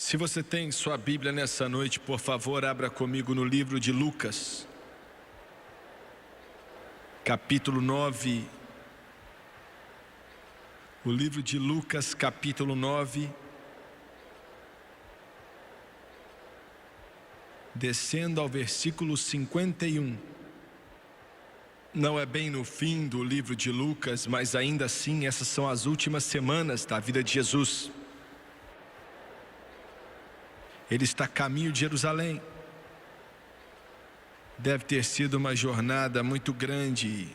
Se você tem sua Bíblia nessa noite, por favor, abra comigo no livro de Lucas, capítulo 9. O livro de Lucas, capítulo 9, descendo ao versículo 51. Não é bem no fim do livro de Lucas, mas ainda assim essas são as últimas semanas da vida de Jesus. Ele está a caminho de Jerusalém. Deve ter sido uma jornada muito grande,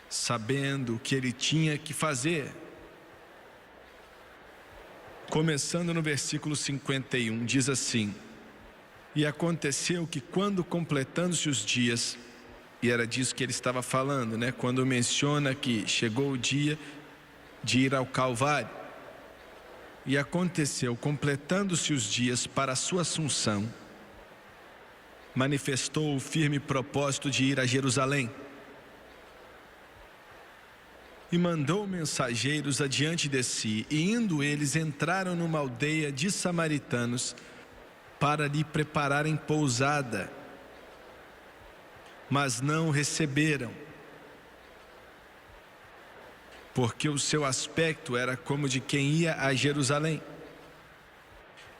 sabendo o que ele tinha que fazer. Começando no versículo 51, diz assim: E aconteceu que quando completando-se os dias, e era disso que ele estava falando, né? Quando menciona que chegou o dia de ir ao Calvário. E aconteceu, completando-se os dias para a sua assunção, manifestou o firme propósito de ir a Jerusalém. E mandou mensageiros adiante de si, e indo eles, entraram numa aldeia de samaritanos, para lhe prepararem pousada, mas não o receberam, porque o seu aspecto era como de quem ia a Jerusalém.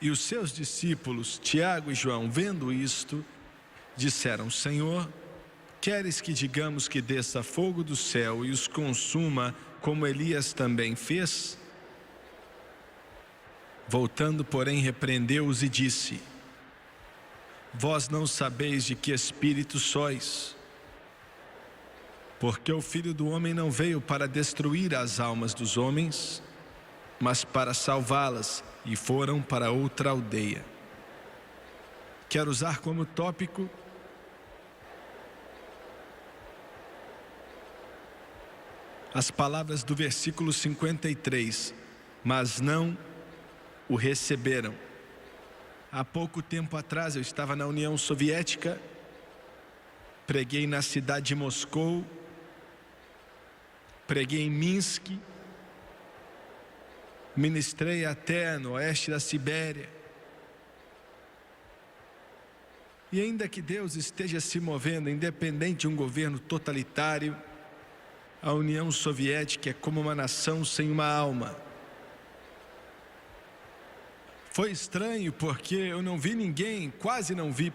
E os seus discípulos, Tiago e João, vendo isto, disseram: Senhor, queres que digamos que desça fogo do céu e os consuma, como Elias também fez? Voltando, porém, repreendeu-os e disse: Vós não sabeis de que espírito sois, porque o Filho do Homem não veio para destruir as almas dos homens, mas para salvá-las. E foram para outra aldeia. Quero usar como tópico as palavras do versículo 53, mas não o receberam. Há pouco tempo atrás eu estava na União Soviética, preguei na cidade de Moscou, preguei em Minsk, ministrei até no oeste da Sibéria. E ainda que Deus esteja se movendo, independente de um governo totalitário, a União Soviética é como uma nação sem uma alma. Foi estranho porque eu não vi ninguém, quase não vi,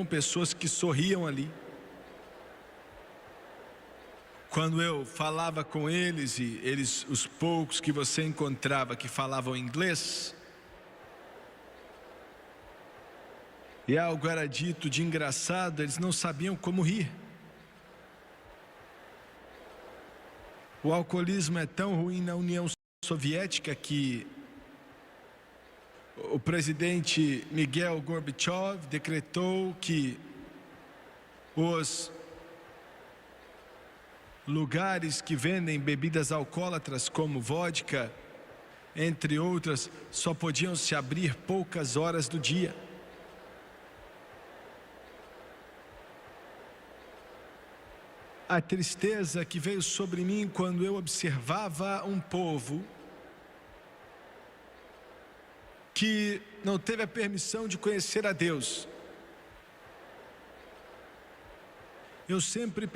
pessoas que sorriam ali. Quando eu falava com eles, e eles, os poucos que você encontrava que falavam inglês, e algo era dito de engraçado, eles não sabiam como rir. O alcoolismo é tão ruim na União Soviética que o presidente Mikhail Gorbachev decretou que os lugares que vendem bebidas alcoólatras como vodka, entre outras, só podiam se abrir poucas horas do dia. A tristeza que veio sobre mim quando eu observava um povo que não teve a permissão de conhecer a Deus. Eu sempre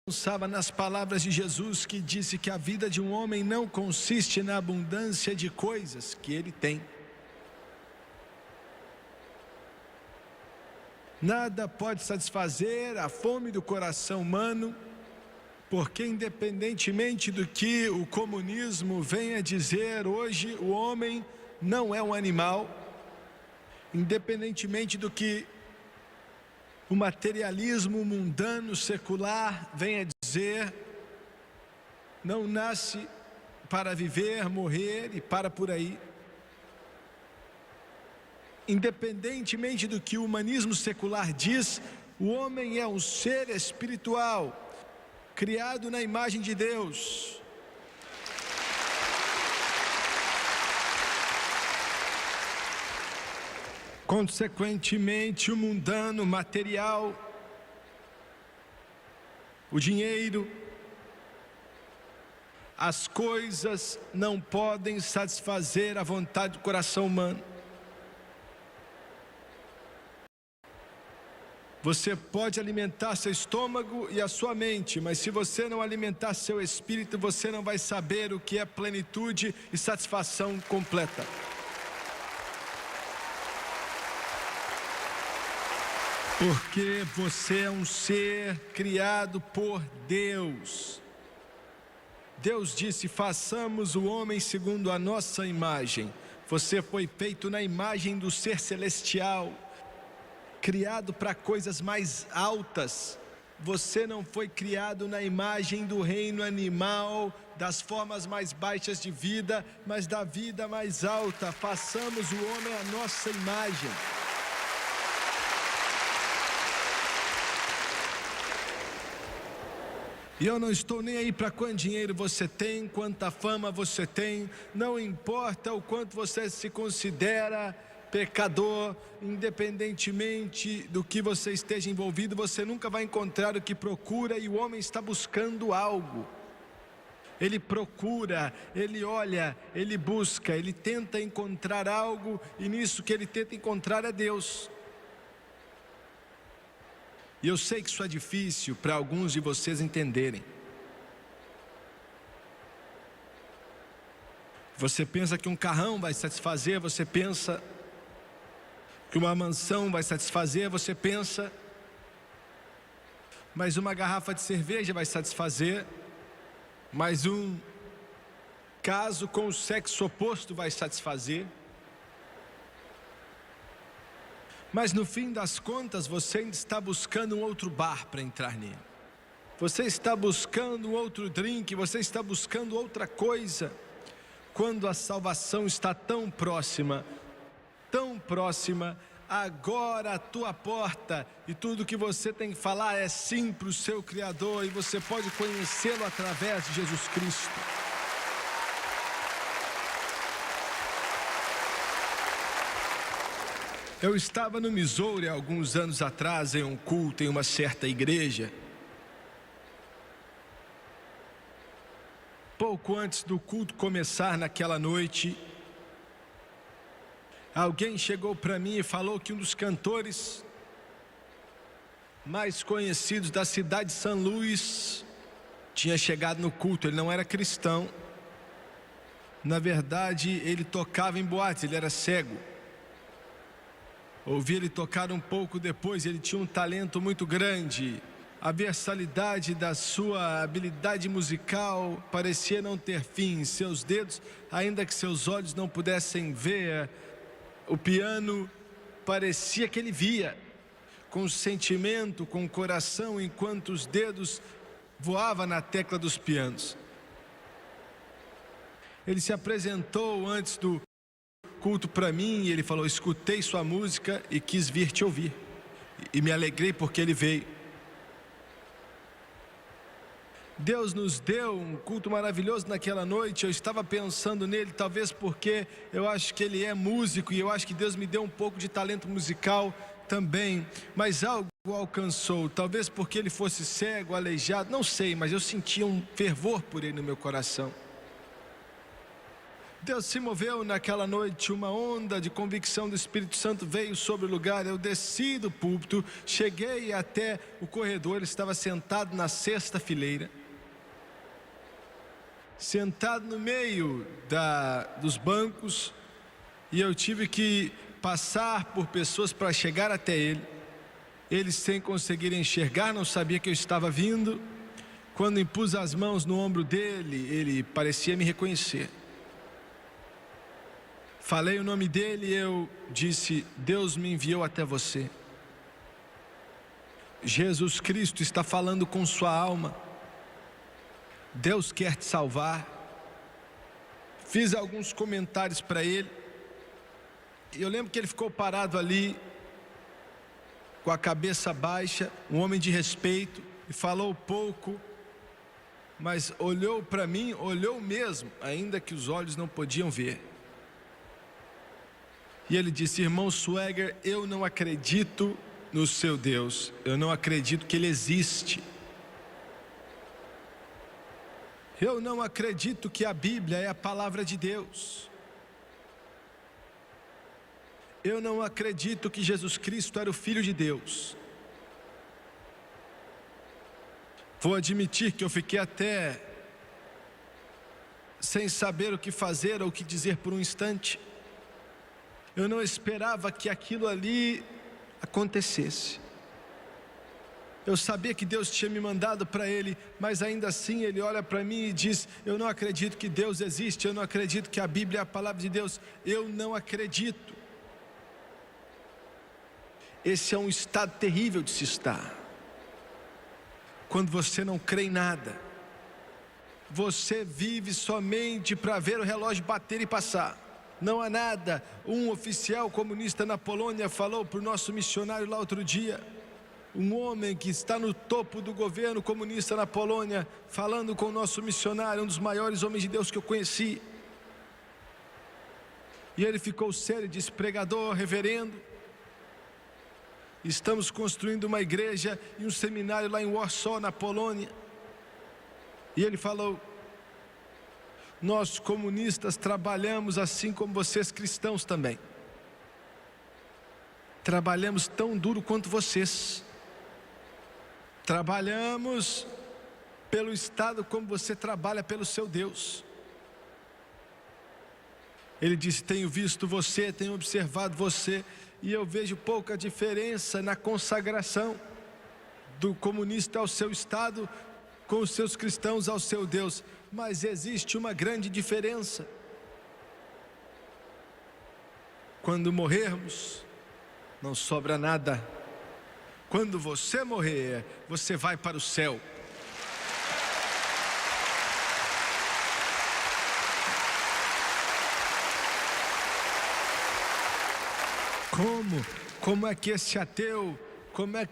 pensava nas palavras de Jesus, que disse que a vida de um homem não consiste na abundância de coisas que ele tem. Nada pode satisfazer a fome do coração humano, porque independentemente do que o comunismo venha dizer hoje, o homem não é um animal. Independentemente do que o materialismo mundano, secular, venha dizer, não nasce para viver, morrer e para por aí. Independentemente do que o humanismo secular diz, o homem é um ser espiritual, criado na imagem de Deus. Consequentemente, o mundano, material, o dinheiro, As coisas não podem satisfazer a vontade do coração humano. Você pode alimentar seu estômago e a sua mente, mas se você não alimentar seu espírito, você não vai saber o que é plenitude e satisfação completa. Porque você é um ser criado por Deus. Deus disse: façamos o homem segundo a nossa imagem. Você foi feito na imagem do ser celestial, criado para coisas mais altas. Você não foi criado na imagem do reino animal, das formas mais baixas de vida, mas da vida mais alta. Façamos o homem à nossa imagem. E eu não estou nem aí para quanto dinheiro você tem, quanta fama você tem, não importa o quanto você se considera pecador, independentemente do que você esteja envolvido, você nunca vai encontrar o que procura, e o homem está buscando algo. Ele procura, ele olha, ele busca, ele tenta encontrar algo, e nisso que ele tenta encontrar é Deus. E eu sei que isso é difícil para alguns de vocês entenderem. Você pensa que um carrão vai satisfazer, você pensa que uma mansão vai satisfazer, você pensa, mas uma garrafa de cerveja vai satisfazer, mas um caso com o sexo oposto vai satisfazer. Mas no fim das contas, você ainda está buscando um outro bar para entrar nele. Você está buscando um outro drink, você está buscando outra coisa. Quando a salvação está tão próxima, agora à tua porta, e tudo que você tem que falar é sim para o seu Criador, e você pode conhecê-lo através de Jesus Cristo. Eu estava no Missouri há alguns anos atrás, em um culto em uma certa igreja. Pouco antes do culto começar naquela noite, alguém chegou para mim e falou que um dos cantores mais conhecidos da cidade de São Luís tinha chegado no culto. Ele não era cristão. Na verdade, ele tocava em boates, ele era cego. Ouvi ele tocar um pouco depois, ele tinha um talento muito grande. A versatilidade da sua habilidade musical parecia não ter fim. Seus dedos, ainda que seus olhos não pudessem ver, o piano parecia que ele via, com sentimento, com coração, enquanto os dedos voavam na tecla dos pianos. Ele se apresentou antes do culto para mim e ele falou: escutei sua música e quis vir te ouvir, e me alegrei porque ele veio. Deus nos deu um culto maravilhoso naquela noite. Eu estava pensando nele, talvez porque eu acho que ele é músico, e eu acho que Deus me deu um pouco de talento musical também, mas algo alcançou, talvez porque ele fosse cego, aleijado, não sei, mas eu sentia um fervor por ele no meu coração. Deus se moveu naquela noite, uma onda de convicção do Espírito Santo veio sobre o lugar. Eu desci do púlpito, cheguei até o corredor, ele estava sentado na sexta fileira, sentado no meio dos bancos, e eu tive que passar por pessoas para chegar até ele. Eles, sem conseguir enxergar, não sabia que eu estava vindo. Quando impus as mãos no ombro dele, ele parecia me reconhecer. Falei o nome dele e eu disse: Deus me enviou até você. Jesus Cristo está falando com sua alma. Deus quer te salvar. Fiz alguns comentários para ele. E eu lembro que ele ficou parado ali, com a cabeça baixa, um homem de respeito, e falou pouco, mas olhou para mim, olhou mesmo, ainda que os olhos não podiam ver. E ele disse: irmão Swagger, eu não acredito no seu Deus, eu não acredito que ele existe. Eu não acredito que a Bíblia é a palavra de Deus. Eu não acredito que Jesus Cristo era o Filho de Deus. Vou admitir que eu fiquei até sem saber o que fazer ou o que dizer por um instante. Eu não esperava que aquilo ali acontecesse. Eu sabia que Deus tinha me mandado para ele, mas ainda assim ele olha para mim e diz: eu não acredito que Deus existe, eu não acredito que a Bíblia é a palavra de Deus, eu não acredito. Esse é um estado terrível de se estar. Quando você não crê em nada, você vive somente para ver o relógio bater e passar. Não há nada. Um oficial comunista na Polônia falou para o nosso missionário lá outro dia, um homem que está no topo do governo comunista na Polônia, falando com o nosso missionário, um dos maiores homens de Deus que eu conheci. E ele ficou sério e disse: pregador, reverendo, estamos construindo uma igreja e um seminário lá em Warsaw, na Polônia. E ele falou: nós comunistas trabalhamos assim como vocês cristãos também. Trabalhamos tão duro quanto vocês. Trabalhamos pelo Estado como você trabalha pelo seu Deus. Ele disse: tenho visto você, tenho observado você, e eu vejo pouca diferença na consagração do comunista ao seu Estado, com os seus cristãos ao seu Deus. Mas existe uma grande diferença. Quando morrermos, não sobra nada. Quando você morrer, você vai para o céu. Como é que esse ateu, como é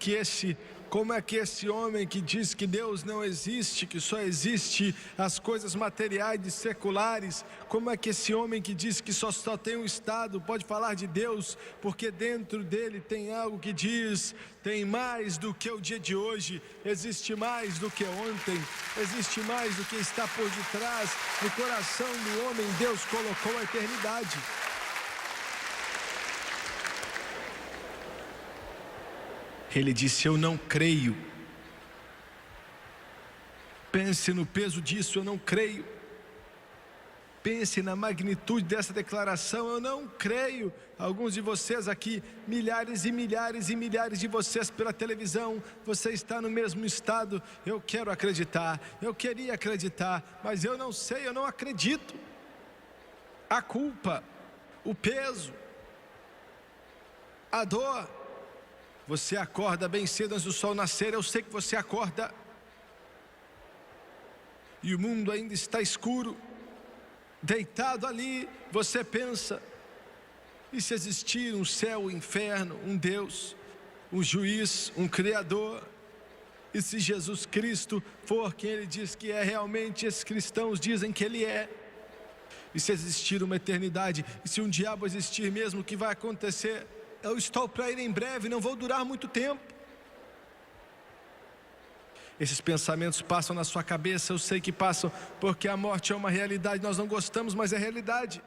que esse homem que diz que Deus não existe, que só existe as coisas materiais e seculares, como é que esse homem que diz que só tem um Estado pode falar de Deus, porque dentro dele tem algo que diz: tem mais do que o dia de hoje, existe mais do que ontem, existe mais do que está por detrás. No coração do homem, Deus colocou a eternidade. Ele disse: eu não creio. Pense no peso disso: eu não creio. Pense na magnitude dessa declaração: eu não creio. Alguns de vocês aqui, milhares e milhares e milhares de vocês pela televisão, você está no mesmo estado. Eu quero acreditar, eu queria acreditar, mas eu não sei, eu não acredito. A culpa, o peso, a dor. Você acorda bem cedo antes do sol nascer, eu sei que você acorda. E o mundo ainda está escuro. Deitado ali, você pensa: e se existir um céu, um inferno, um Deus, um juiz, um Criador? E se Jesus Cristo for quem Ele diz que é realmente, esses cristãos dizem que Ele é? E se existir uma eternidade? E se um diabo existir mesmo, o que vai acontecer? Eu estou para ir em breve, não vou durar muito tempo. Esses pensamentos passam na sua cabeça, eu sei que passam, porque a morte é uma realidade, nós não gostamos, mas é realidade.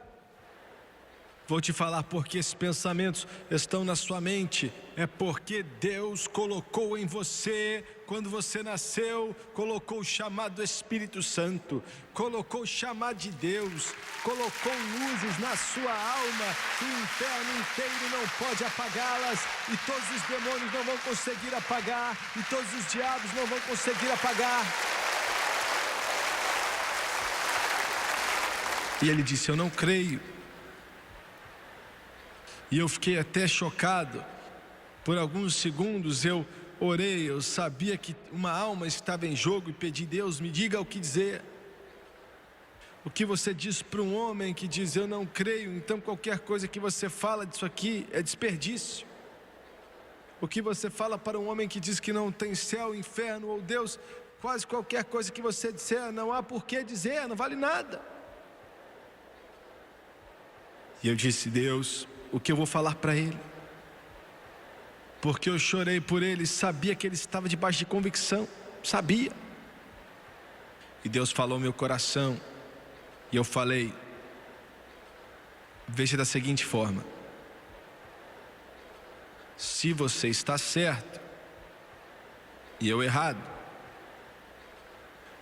Vou te falar porque esses pensamentos estão na sua mente. É porque Deus colocou em você, quando você nasceu, colocou o chamado do Espírito Santo, colocou o chamado de Deus, colocou luzes na sua alma que o inferno inteiro não pode apagá-las, e todos os demônios não vão conseguir apagar, e todos os diabos não vão conseguir apagar. E ele disse: eu não creio. E eu fiquei até chocado. Por alguns segundos eu orei, eu sabia que uma alma estava em jogo e pedi: Deus, me diga o que dizer. O que você diz para um homem que diz: eu não creio, então qualquer coisa que você fala disso aqui é desperdício. O que você fala para um homem que diz que não tem céu, inferno ou Deus, quase qualquer coisa que você disser, não há por que dizer, não vale nada. E eu disse: Deus, o que eu vou falar para ele? Porque eu chorei por ele, sabia que ele estava debaixo de convicção, sabia. E Deus falou ao meu coração. E eu falei: veja da seguinte forma: se você está certo e eu errado,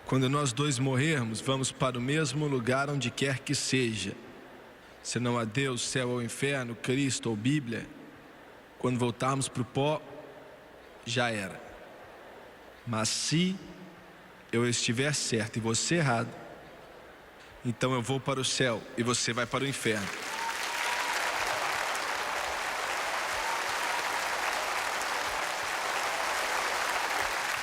quando nós dois morrermos, vamos para o mesmo lugar onde quer que seja. Se não há Deus, céu ou inferno, Cristo ou Bíblia, quando voltarmos para o pó, já era. Mas se eu estiver certo e você errado, então eu vou para o céu e você vai para o inferno.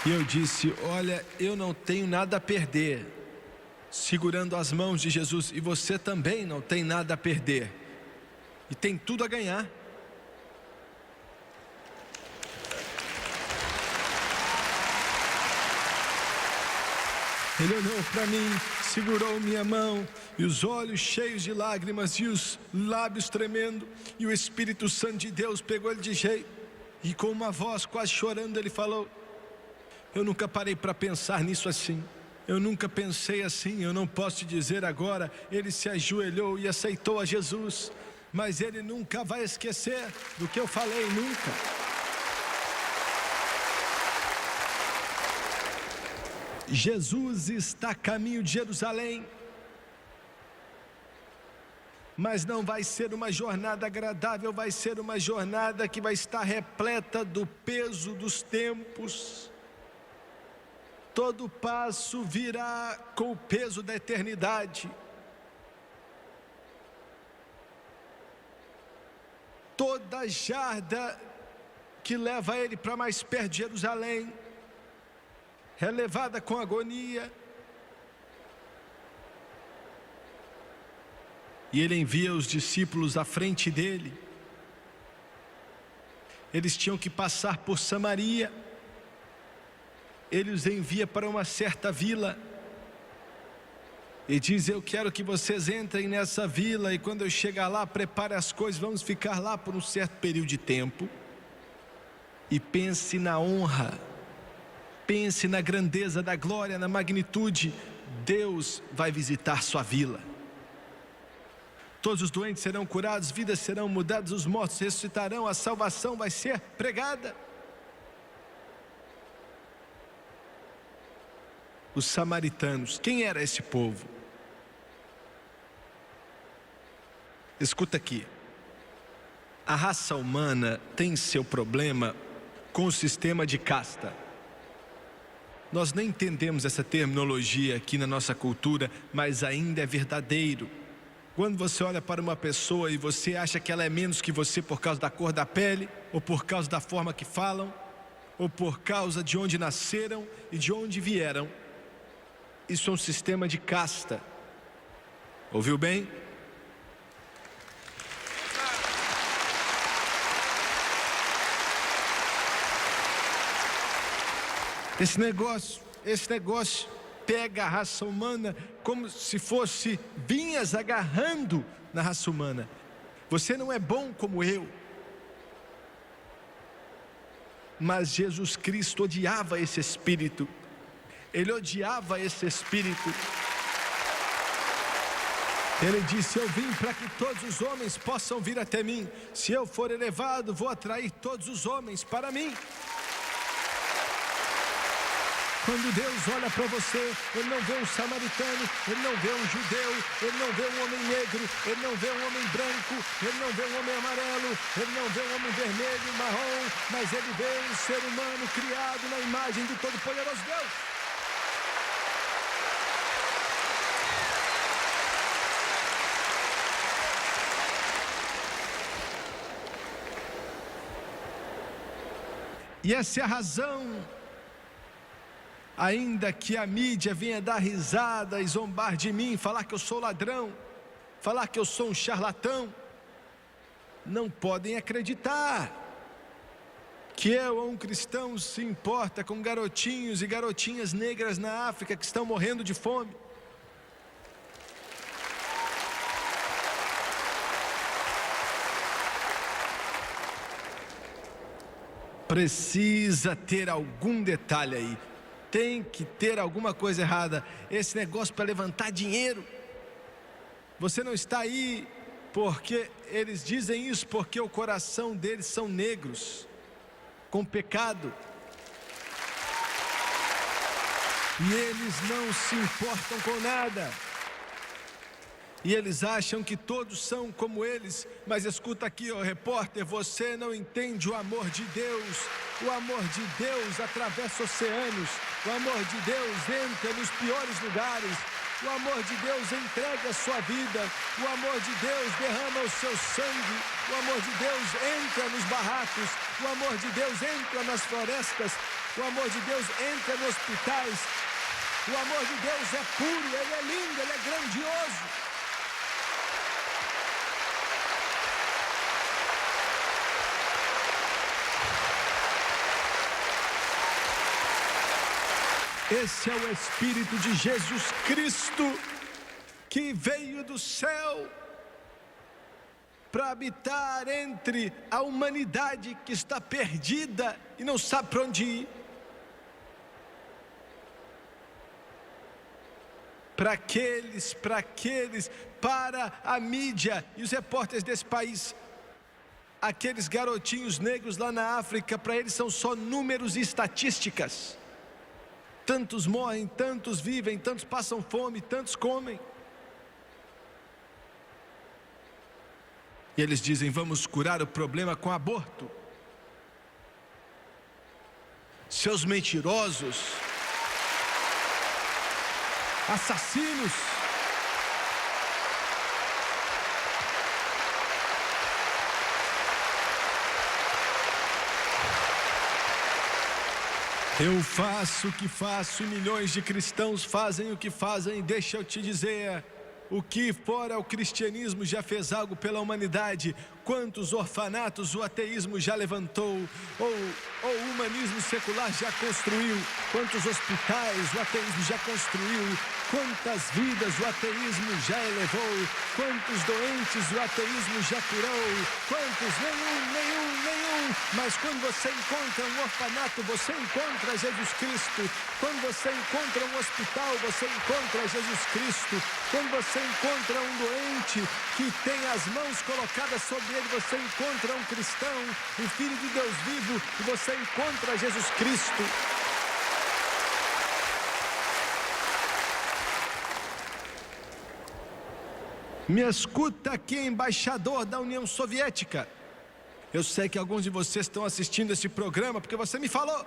E eu disse: olha, eu não tenho nada a perder, segurando as mãos de Jesus, e você também não tem nada a perder, e tem tudo a ganhar. Ele olhou para mim, segurou minha mão, e os olhos cheios de lágrimas e os lábios tremendo, e o Espírito Santo de Deus pegou ele de jeito, e com uma voz quase chorando ele falou: eu nunca parei para pensar nisso assim, eu nunca pensei assim, eu não posso te dizer agora. Ele se ajoelhou e aceitou a Jesus, mas ele nunca vai esquecer do que eu falei, nunca. Jesus está a caminho de Jerusalém, mas não vai ser uma jornada agradável, vai ser uma jornada que vai estar repleta do peso dos tempos. Todo passo virá com o peso da eternidade. Toda jarda que leva ele para mais perto de Jerusalém é levada com agonia. E ele envia os discípulos à frente dele. Eles tinham que passar por Samaria. Ele os envia para uma certa vila e diz: eu quero que vocês entrem nessa vila, e quando eu chegar lá, prepare as coisas, vamos ficar lá por um certo período de tempo. E pense na honra, pense na grandeza da glória, na magnitude. Deus vai visitar sua vila. Todos os doentes serão curados, vidas serão mudadas, os mortos ressuscitarão, a salvação vai ser pregada. Os samaritanos, quem era esse povo? Escuta aqui. A raça humana tem seu problema com o sistema de casta. Nós nem entendemos essa terminologia aqui na nossa cultura, mas ainda é verdadeiro. Quando você olha para uma pessoa e você acha que ela é menos que você por causa da cor da pele, ou por causa da forma que falam, ou por causa de onde nasceram e de onde vieram, isso é um sistema de casta. Ouviu bem? Esse negócio pega a raça humana como se fosse vinhas agarrando na raça humana. Você não é bom como eu. Mas Jesus Cristo odiava esse espírito. Ele odiava esse espírito. Ele disse: eu vim para que todos os homens possam vir até mim. Se eu for elevado, vou atrair todos os homens para mim. Quando Deus olha para você, Ele não vê um samaritano, Ele não vê um judeu, Ele não vê um homem negro, Ele não vê um homem branco, Ele não vê um homem amarelo, Ele não vê um homem vermelho, marrom, mas Ele vê um ser humano criado na imagem do Todo-Poderoso Deus. E essa é a razão, ainda que a mídia venha dar risada e zombar de mim, falar que eu sou ladrão, falar que eu sou um charlatão, não podem acreditar que eu ou um cristão se importa com garotinhos e garotinhas negras na África que estão morrendo de fome. Precisa ter algum detalhe aí. tem que ter alguma coisa errada. Esse negócio para levantar dinheiro. Você não está aí porque eles dizem isso porque o coração deles são negros, com pecado. E eles não se importam com nada. E eles acham que todos são como eles. Mas escuta aqui, ó, repórter, você não entende o amor de Deus. O amor de Deus atravessa oceanos. O amor de Deus entra nos piores lugares. O amor de Deus entrega a sua vida. O amor de Deus derrama o seu sangue. O amor de Deus entra nos barracos. O amor de Deus entra nas florestas. O amor de Deus entra nos hospitais. O amor de Deus é puro, ele é lindo, ele é grandioso. Esse é o Espírito de Jesus Cristo que veio do céu para habitar entre a humanidade que está perdida e não sabe para onde ir. Para a mídia e os repórteres desse país, aqueles garotinhos negros lá na África, para eles são só números e estatísticas. Tantos morrem, tantos vivem, tantos passam fome, tantos comem. E eles dizem, vamos curar o problema com aborto. Seus mentirosos, assassinos. Eu faço o que faço e milhões de cristãos fazem o que fazem. Deixa eu te dizer, o que fora o cristianismo já fez algo pela humanidade. Quantos orfanatos o ateísmo já levantou, ou o humanismo secular já construiu. Quantos hospitais o ateísmo já construiu. Quantas vidas o ateísmo já elevou. Quantos doentes o ateísmo já curou. Quantos? Nenhum. Mas quando você encontra um orfanato, você encontra Jesus Cristo. Quando você encontra um hospital, você encontra Jesus Cristo. Quando você encontra um doente que tem as mãos colocadas sobre ele, você encontra um cristão, um filho de Deus vivo, e você encontra Jesus Cristo. Me escuta aqui, embaixador da União Soviética. Eu sei que alguns de vocês estão assistindo esse programa porque você me falou.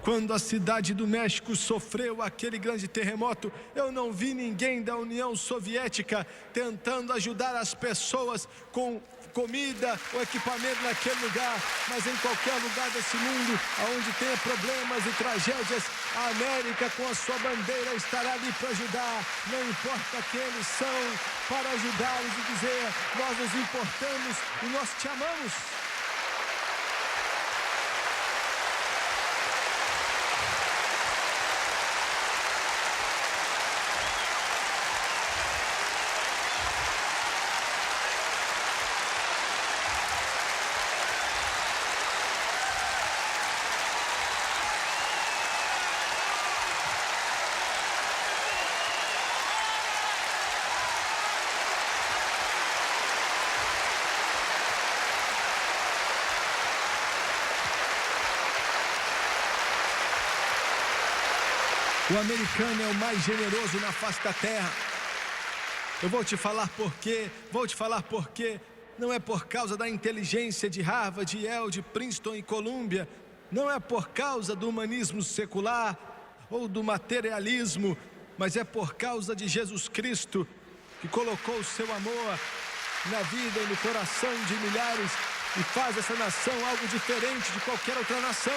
Quando a cidade do México sofreu aquele grande terremoto, eu não vi ninguém da União Soviética tentando ajudar as pessoas com comida ou equipamento naquele lugar, mas em qualquer lugar desse mundo onde tenha problemas e tragédias, a América com a sua bandeira estará ali para ajudar. Não importa quem eles são, para ajudá-los e dizer, nós nos importamos e nós te amamos. O americano é o mais generoso na face da terra. Eu vou te falar por quê. Não é por causa da inteligência de Harvard, Yale, de Princeton e Colômbia. Não é por causa do humanismo secular ou do materialismo, mas é por causa de Jesus Cristo, que colocou o seu amor na vida e no coração de milhares e faz essa nação algo diferente de qualquer outra nação.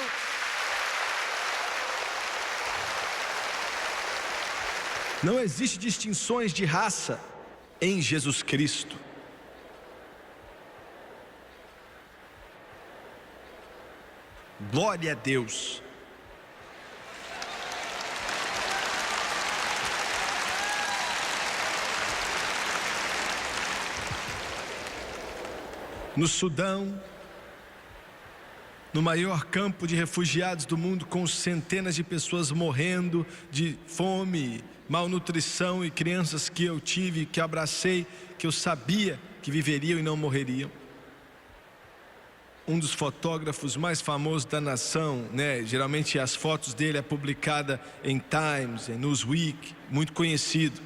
Não existe distinções de raça em Jesus Cristo. Glória a Deus. no Sudão, no maior campo de refugiados do mundo, com centenas de pessoas morrendo de fome, malnutrição, e crianças que eu tive, que abracei, que eu sabia que viveriam e não morreriam. Um dos fotógrafos mais famosos da nação, né? Geralmente as fotos dele é publicada em Times, em Newsweek, muito conhecido.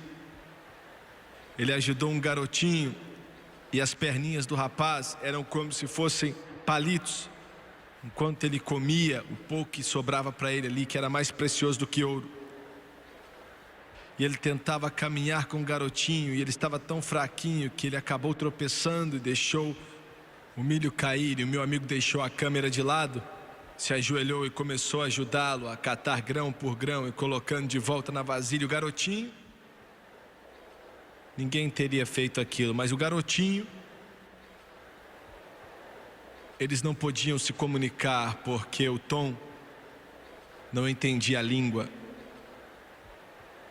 Ele ajudou um garotinho e as perninhas do rapaz eram como se fossem palitos, enquanto ele comia o pouco que sobrava para ele ali, que era mais precioso do que ouro. E ele tentava caminhar com o garotinho, e ele estava tão fraquinho que ele acabou tropeçando e deixou o milho cair. E o meu amigo deixou a câmera de lado, se ajoelhou e começou a ajudá-lo a catar grão por grão e colocando de volta na vasilha. O garotinho, ninguém teria feito aquilo, mas o garotinho, eles não podiam se comunicar porque o Tom não entendia a língua.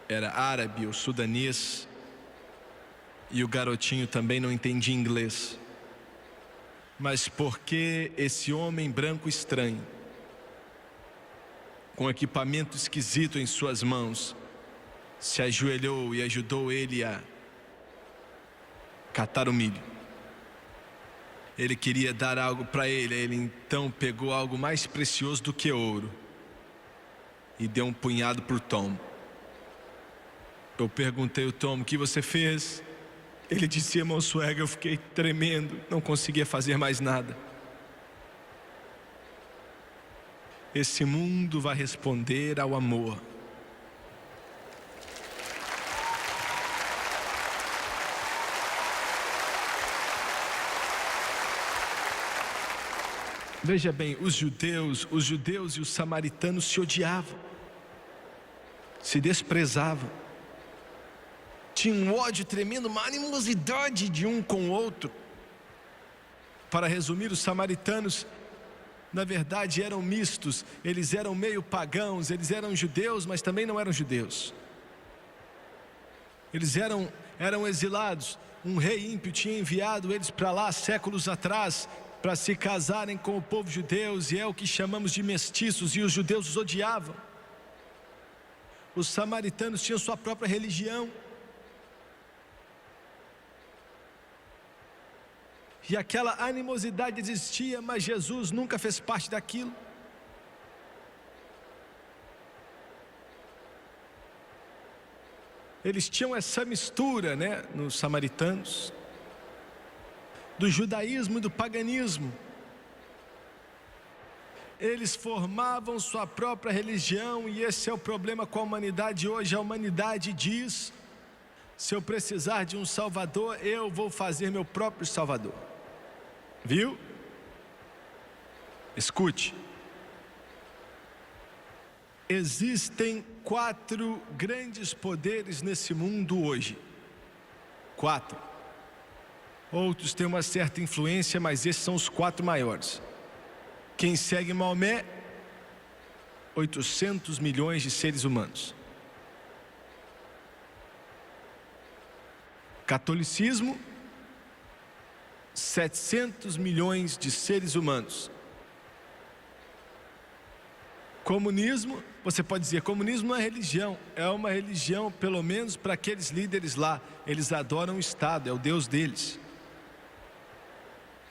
Era árabe ou sudanês, e o garotinho também não entendia inglês. Mas porque esse homem branco estranho, com equipamento esquisito em suas mãos, se ajoelhou e ajudou ele a catar o milho. Ele queria dar algo para ele, ele então pegou algo mais precioso do que ouro e deu um punhado para o Tom. Eu perguntei ao Tom: o que você fez? Ele disse: irmão Swagger, eu fiquei tremendo, não conseguia fazer mais nada. Esse mundo vai responder ao amor. Veja bem, os judeus e os samaritanos se odiavam, se desprezavam, tinham um ódio tremendo, uma animosidade de um com o outro. Para resumir, os samaritanos, na verdade, eram mistos. Eles eram meio pagãos, eles eram judeus, mas também não eram judeus. Eles eram exilados. Um rei ímpio tinha enviado eles para lá séculos atrás, para se casarem com o povo judeu, e é o que chamamos de mestiços, e os judeus os odiavam. Os samaritanos tinham sua própria religião, e aquela animosidade existia, mas Jesus nunca fez parte daquilo. Eles tinham essa mistura, né, nos samaritanos, do judaísmo e do paganismo. Eles formavam sua própria religião, e esse é o problema com a humanidade hoje. A humanidade diz: se eu precisar de um salvador, eu vou fazer meu próprio salvador. Viu? Escute. Existem 4 grandes poderes nesse mundo hoje. 4. Outros têm uma certa influência, mas esses são os 4 maiores. Quem segue Maomé? 800 milhões de seres humanos. Catolicismo, 700 milhões de seres humanos. Comunismo, você pode dizer, comunismo não é religião, é uma religião pelo menos para aqueles líderes lá. Eles adoram o Estado, é o Deus deles.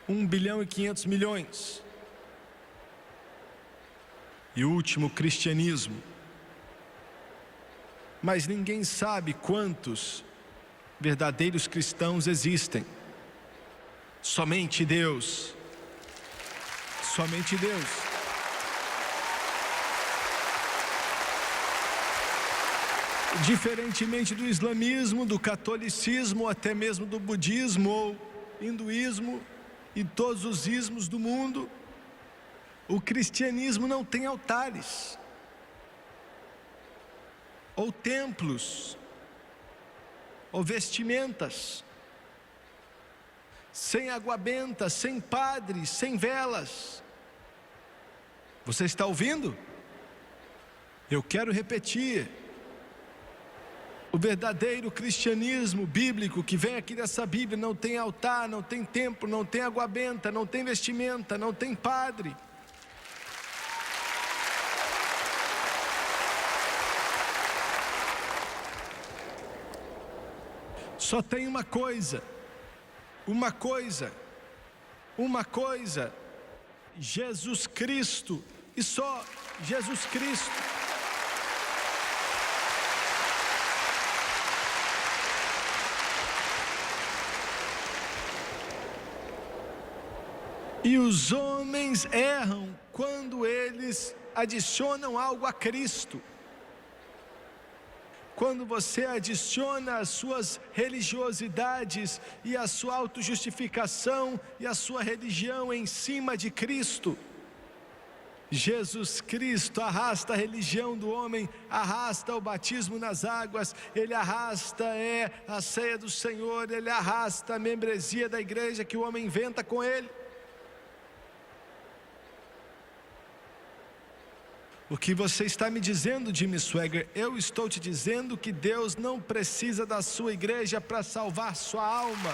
1 bilhão e 500 milhões. E o último, cristianismo. Mas ninguém sabe quantos verdadeiros cristãos existem. Somente Deus. Somente Deus. Diferentemente do islamismo, do catolicismo, até mesmo do budismo ou hinduísmo e todos os ismos do mundo, o cristianismo não tem altares ou templos ou vestimentas, sem água benta, sem padres, sem velas. Você está ouvindo? Eu quero repetir. O verdadeiro cristianismo bíblico que vem aqui dessa Bíblia não tem altar, não tem templo, não tem água benta, não tem vestimenta, não tem padre. Só tem uma coisa, Jesus Cristo, e só Jesus Cristo. E os homens erram quando eles adicionam algo a Cristo. Quando você adiciona as suas religiosidades e a sua autojustificação e a sua religião em cima de Cristo. Jesus Cristo arrasta a religião do homem, arrasta o batismo nas águas, Ele arrasta a ceia do Senhor, Ele arrasta a membresia da igreja que o homem inventa com Ele. O que você está me dizendo, Jimmy Swaggart? Eu estou te dizendo que Deus não precisa da sua igreja para salvar sua alma.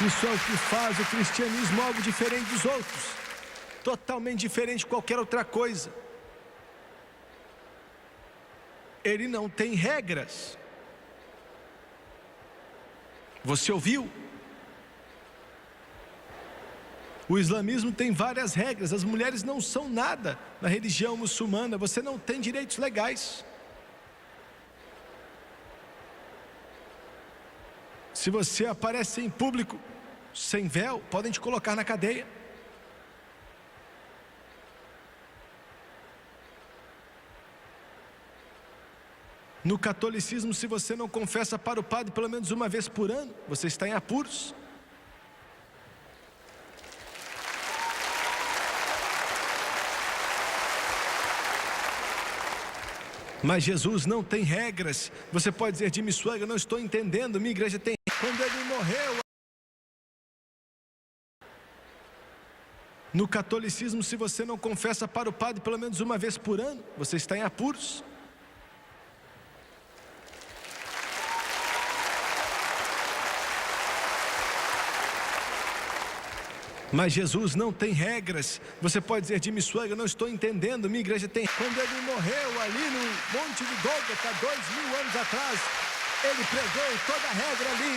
Isso é o que faz o cristianismo algo diferente dos outros, totalmente diferente de qualquer outra coisa. Ele não tem regras. Você ouviu? O islamismo tem várias regras. As mulheres não são nada na religião muçulmana. Você não tem direitos legais. Se você aparece em público sem véu, podem te colocar na cadeia. No catolicismo, se você não confessa para o padre pelo menos uma vez por ano, você está em apuros. Mas Jesus não tem regras. Você pode dizer, Jimmy Swaggart, eu não estou entendendo, minha igreja tem. Quando ele morreu, no catolicismo, se você não confessa para o padre pelo menos uma vez por ano, você está em apuros. Mas Jesus não tem regras. Você pode dizer, Jimmy Swaggart, eu não estou entendendo, minha igreja tem. Quando ele morreu ali no Monte de Gólgota, 2000 anos atrás, ele pregou toda a regra ali,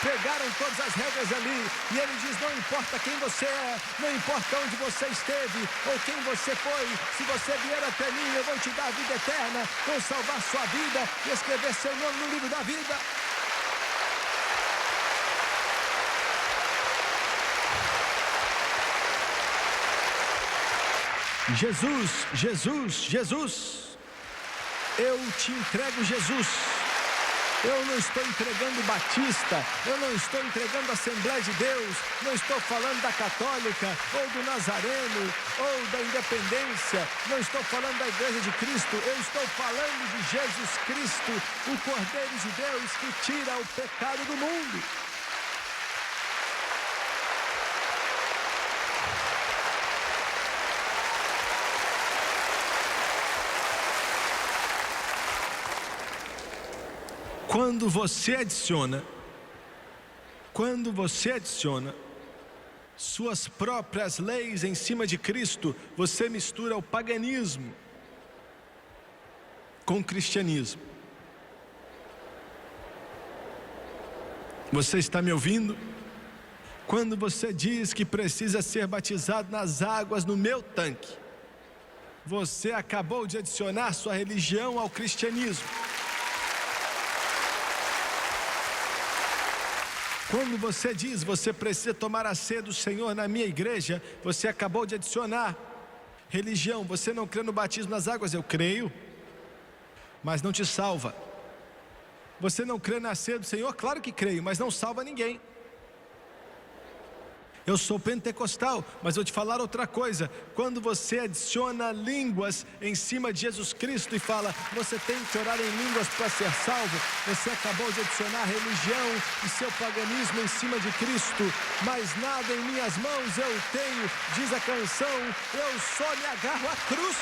pregaram todas as regras ali, e ele diz, não importa quem você é, não importa onde você esteve, ou quem você foi, se você vier até mim, eu vou te dar a vida eterna, vou salvar sua vida e escrever seu nome no livro da vida. Jesus, eu te entrego Jesus. Eu não estou entregando Batista, eu não estou entregando a Assembleia de Deus, não estou falando da Católica, ou do Nazareno, ou da Independência, não estou falando da Igreja de Cristo, eu estou falando de Jesus Cristo, o Cordeiro de Deus que tira o pecado do mundo. Quando você adiciona suas próprias leis em cima de Cristo, você mistura o paganismo com o cristianismo. Você está me ouvindo? Quando você diz que precisa ser batizado nas águas no meu tanque, você acabou de adicionar sua religião ao cristianismo. Quando você diz, você precisa tomar a ceia do Senhor na minha igreja, você acabou de adicionar religião. Você não crê no batismo nas águas? Eu creio, mas não te salva. Você não crê na ceia do Senhor? Claro que creio, mas não salva ninguém. Eu sou pentecostal, mas vou te falar outra coisa. Quando você adiciona línguas em cima de Jesus Cristo e fala, você tem que orar em línguas para ser salvo, você acabou de adicionar religião e seu paganismo em cima de Cristo. Mas nada em minhas mãos eu tenho, diz a canção, eu só me agarro à cruz.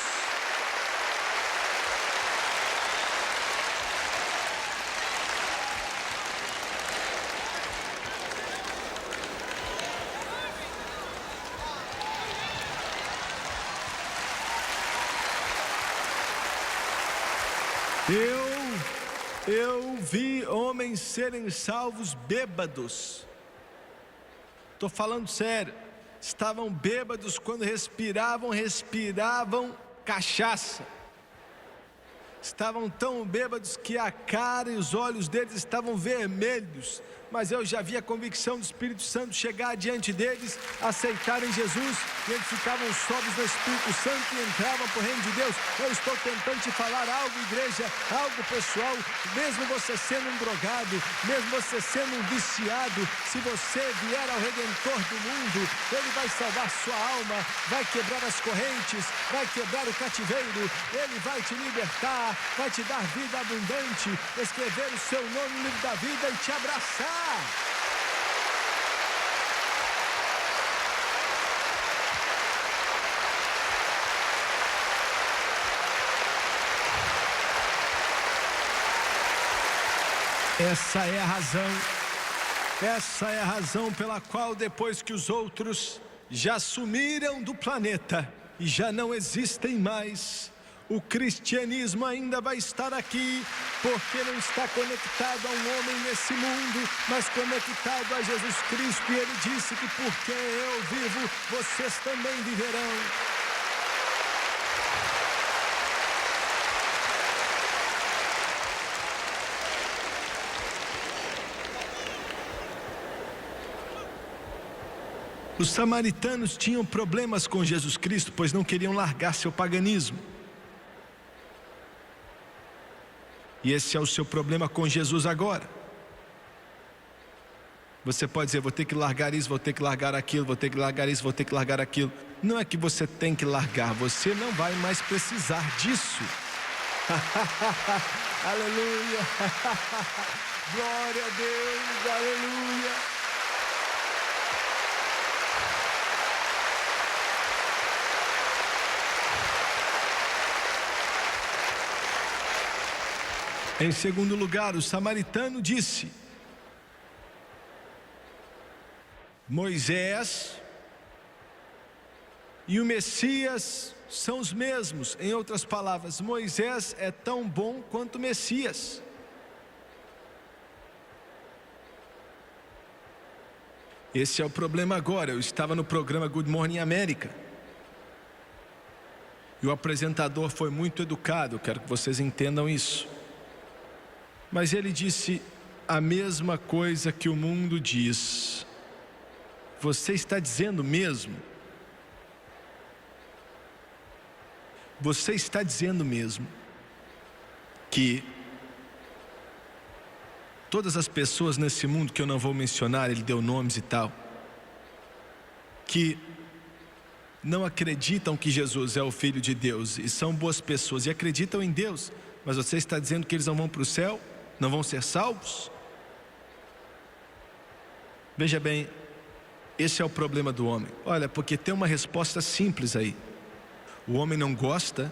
Eu vi homens serem salvos bêbados. Estou falando sério. Estavam bêbados quando respiravam cachaça. Estavam tão bêbados que a cara e os olhos deles estavam vermelhos. Mas eu já vi a convicção do Espírito Santo chegar diante deles, aceitarem Jesus, e eles ficavam sóbrios no Espírito Santo e entravam para o reino de Deus. Eu estou tentando te falar algo, igreja, algo pessoal. Mesmo você sendo um drogado, mesmo você sendo um viciado, se você vier ao Redentor do mundo, Ele vai salvar sua alma, vai quebrar as correntes, vai quebrar o cativeiro, Ele vai te libertar, vai te dar vida abundante, escrever o seu nome no livro da vida e te abraçar. Essa é a razão pela qual, depois que os outros já sumiram do planeta e já não existem mais, o cristianismo ainda vai estar aqui, porque não está conectado a um homem nesse mundo, mas conectado a Jesus Cristo. E Ele disse que porque eu vivo, vocês também viverão. Os samaritanos tinham problemas com Jesus Cristo, pois não queriam largar seu paganismo. E esse é o seu problema com Jesus agora. Você pode dizer, vou ter que largar isso, vou ter que largar aquilo, vou ter que largar isso, vou ter que largar aquilo. Não é que você tem que largar, você não vai mais precisar disso. Aleluia. Glória a Deus, aleluia. Em segundo lugar, o samaritano disse: Moisés e o Messias são os mesmos. Em outras palavras, Moisés é tão bom quanto o Messias. Esse é o problema agora. Eu estava no programa Good Morning America e o apresentador foi muito educado. Eu quero que vocês entendam isso. Mas ele disse a mesma coisa que o mundo diz. Você está dizendo mesmo? Você está dizendo mesmo que todas as pessoas nesse mundo que eu não vou mencionar, ele deu nomes e tal, que não acreditam que Jesus é o Filho de Deus e são boas pessoas e acreditam em Deus, mas você está dizendo que eles não vão para o céu? Não vão ser salvos? Veja bem, esse é o problema do homem. Olha, porque tem uma resposta simples aí. O homem não gosta.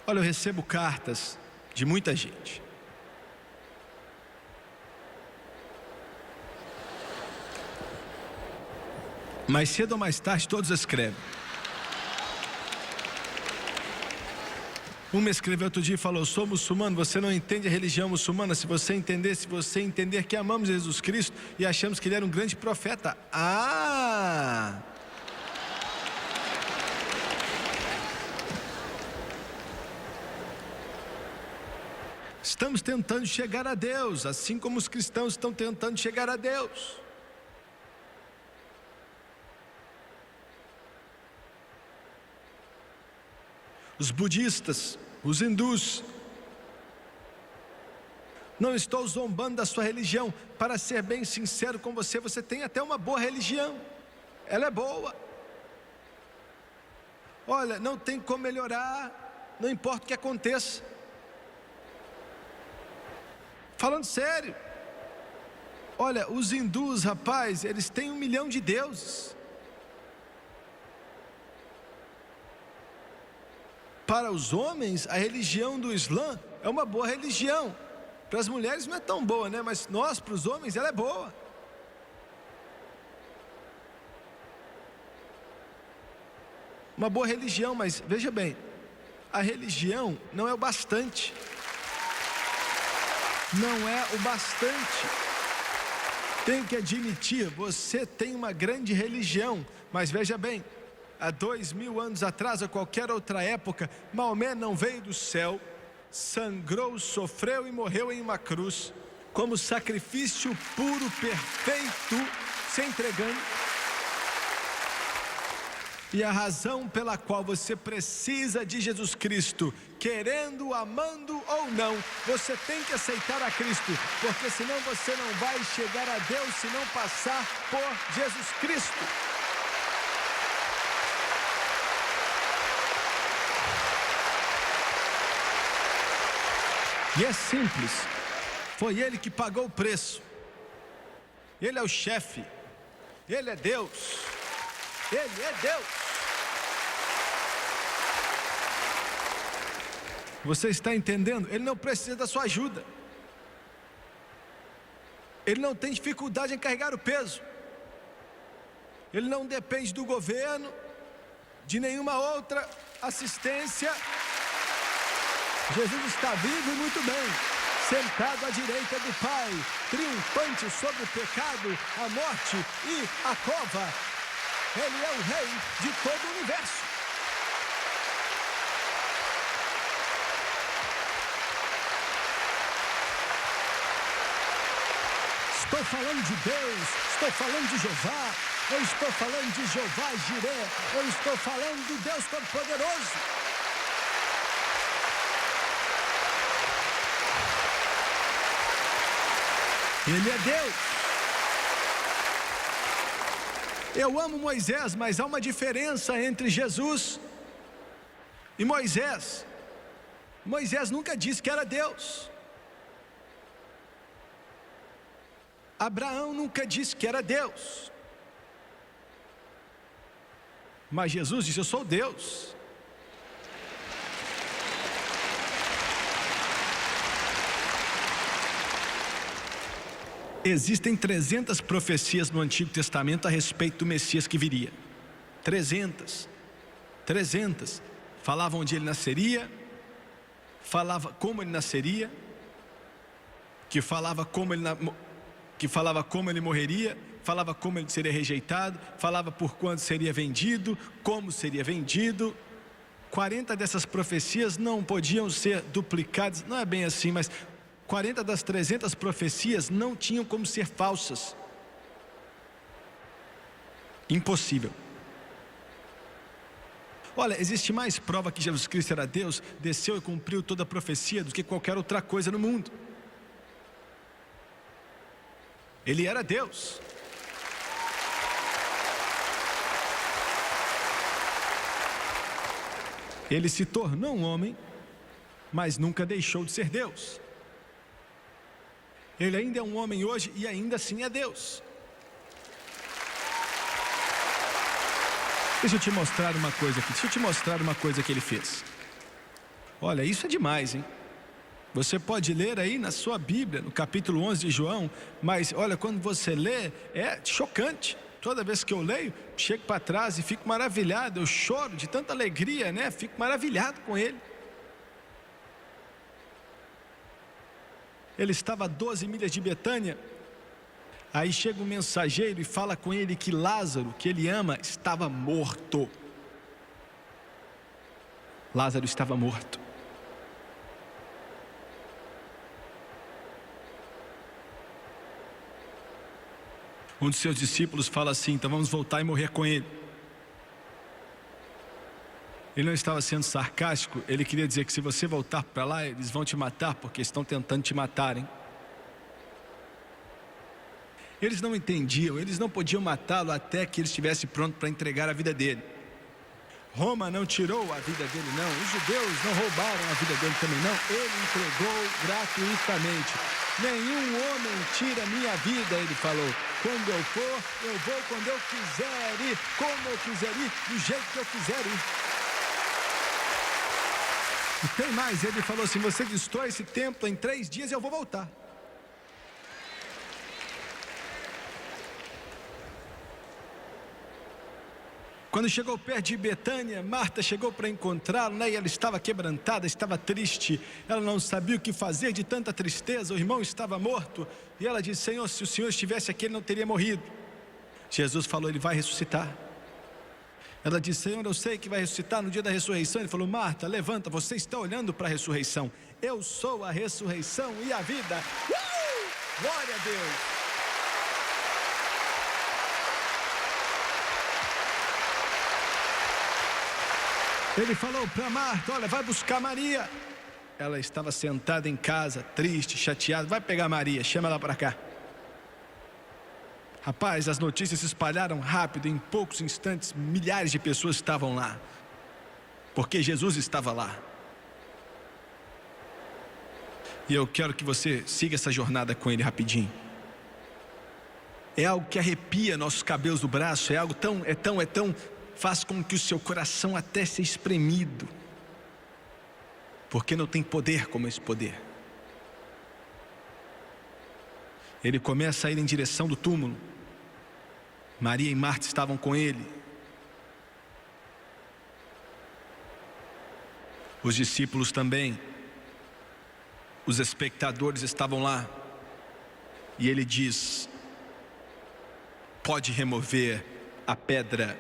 Olha, eu recebo cartas de muita gente. Mais cedo ou mais tarde todos escrevem. Um me escreveu outro dia e falou: sou muçulmano, você não entende a religião muçulmana. Se você entender que amamos Jesus Cristo e achamos que Ele era um grande profeta. Estamos tentando chegar a Deus, assim como os cristãos estão tentando chegar a Deus. Os budistas, os hindus, Não estou zombando da sua religião. Para ser bem sincero com você, você tem até uma boa religião. Ela é boa. Olha, não tem como melhorar, não importa o que aconteça. Falando sério. Olha, os hindus, rapaz, eles têm 1 milhão de deuses. Para os homens, a religião do Islã é uma boa religião. Para as mulheres não é tão boa, né? Mas nós, para os homens, ela é boa. Uma boa religião, mas veja bem, a religião não é o bastante. Não é o bastante. Tem que admitir, você tem uma grande religião, mas veja bem, há 2000 anos atrás, ou qualquer outra época, Maomé não veio do céu, sangrou, sofreu e morreu em uma cruz, como sacrifício puro, perfeito, se entregando. E a razão pela qual você precisa de Jesus Cristo, querendo, amando ou não, você tem que aceitar a Cristo, porque senão você não vai chegar a Deus se não passar por Jesus Cristo. E é simples, foi Ele que pagou o preço. Ele é o chefe, Ele é Deus, Ele é Deus. Você está entendendo? Ele não precisa da sua ajuda. Ele não tem dificuldade em carregar o peso. Ele não depende do governo, de nenhuma outra assistência. Jesus está vivo e muito bem, sentado à direita do Pai, triunfante sobre o pecado, a morte e a cova. Ele é o Rei de todo o universo. Estou falando de Deus, estou falando de Jeová, eu estou falando de Jeová Jiré, eu estou falando do Deus Todo-Poderoso. Ele é Deus. Eu amo Moisés, mas há uma diferença entre Jesus e Moisés. Moisés nunca disse que era Deus. Abraão nunca disse que era Deus. Mas Jesus disse: eu sou Deus. Existem 300 profecias no Antigo Testamento a respeito do Messias que viria. 300. Falavam onde ele nasceria, falava como ele nasceria, que falava como ele morreria, falava como ele seria rejeitado, falava por quanto seria vendido, como seria vendido. 40 dessas profecias não podiam ser duplicadas, não é bem assim, mas 40 das 300 profecias não tinham como ser falsas. Impossível. Olha, existe mais prova que Jesus Cristo era Deus, desceu e cumpriu toda a profecia do que qualquer outra coisa no mundo. Ele era Deus. Ele se tornou um homem, mas nunca deixou de ser Deus. Ele ainda é um homem hoje e ainda assim é Deus. Deixa eu te mostrar uma coisa aqui. Deixa eu te mostrar uma coisa que ele fez. Olha, isso é demais, hein? Você pode ler aí na sua Bíblia, no capítulo 11 de João, mas olha, quando você lê, é chocante. Toda vez que eu leio, chego para trás e fico maravilhado, eu choro de tanta alegria, né? Fico maravilhado com ele. Ele estava a 12 milhas de Betânia. Aí chega um mensageiro e fala com ele que Lázaro, que ele ama, estava morto. Lázaro estava morto. Um dos seus discípulos fala assim: então vamos voltar e morrer com ele. Ele não estava sendo sarcástico, ele queria dizer que se você voltar para lá, eles vão te matar, porque estão tentando te matar, hein? Eles não entendiam, eles não podiam matá-lo até que ele estivesse pronto para entregar a vida dele. Roma não tirou a vida dele, não. Os judeus não roubaram a vida dele também, não. Ele entregou gratuitamente. Nenhum homem tira minha vida, ele falou. Quando eu for, eu vou quando eu quiser ir, como eu quiser ir, do jeito que eu quiser ir. E tem mais, ele falou assim: você destrói esse templo em 3 dias e eu vou voltar. Quando chegou perto de Betânia, Marta chegou para encontrá-lo, né? E ela estava quebrantada, estava triste. Ela não sabia o que fazer de tanta tristeza. O irmão estava morto. E ela disse: Senhor, se o Senhor estivesse aqui, ele não teria morrido. Jesus falou: ele vai ressuscitar. Ela disse: Senhor, eu sei que vai ressuscitar no dia da ressurreição. Ele falou: Marta, levanta, você está olhando para a ressurreição. Eu sou a ressurreição e a vida. Glória a Deus. Ele falou para Marta: olha, vai buscar Maria. Ela estava sentada em casa, triste, chateada. Vai pegar Maria, chama ela para cá. Rapaz, as notícias se espalharam rápido. Em poucos instantes, milhares de pessoas estavam lá, porque Jesus estava lá. E eu quero que você siga essa jornada com ele rapidinho. É algo que arrepia nossos cabelos do braço. É algo tão, faz com que o seu coração até seja espremido, porque não tem poder como esse poder. Ele começa a ir em direção do túmulo. Maria e Marta estavam com ele. Os discípulos também. Os espectadores estavam lá. E ele diz: pode remover a pedra.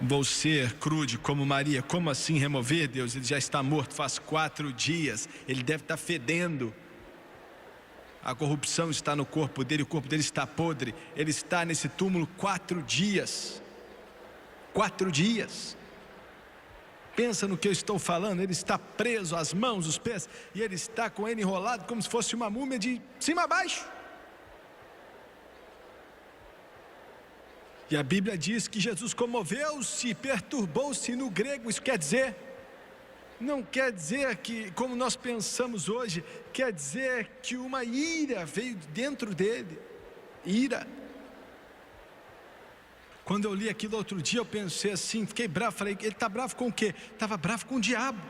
Vou ser crude como Maria. Como assim remover, Deus? Ele já está morto faz 4 dias. Ele deve estar fedendo. A corrupção está no corpo dele, o corpo dele está podre. Ele está nesse túmulo 4 dias. 4 dias. Pensa no que eu estou falando. Ele está preso, as mãos, os pés, e ele está com ele enrolado como se fosse uma múmia de cima a baixo. E a Bíblia diz que Jesus comoveu-se, perturbou-se. No grego isso quer dizer, não quer dizer que, como nós pensamos hoje, quer dizer que uma ira veio dentro dele. Ira. Quando eu li aquilo outro dia, eu pensei assim, fiquei bravo, falei: ele está bravo com o quê? Estava bravo com o diabo.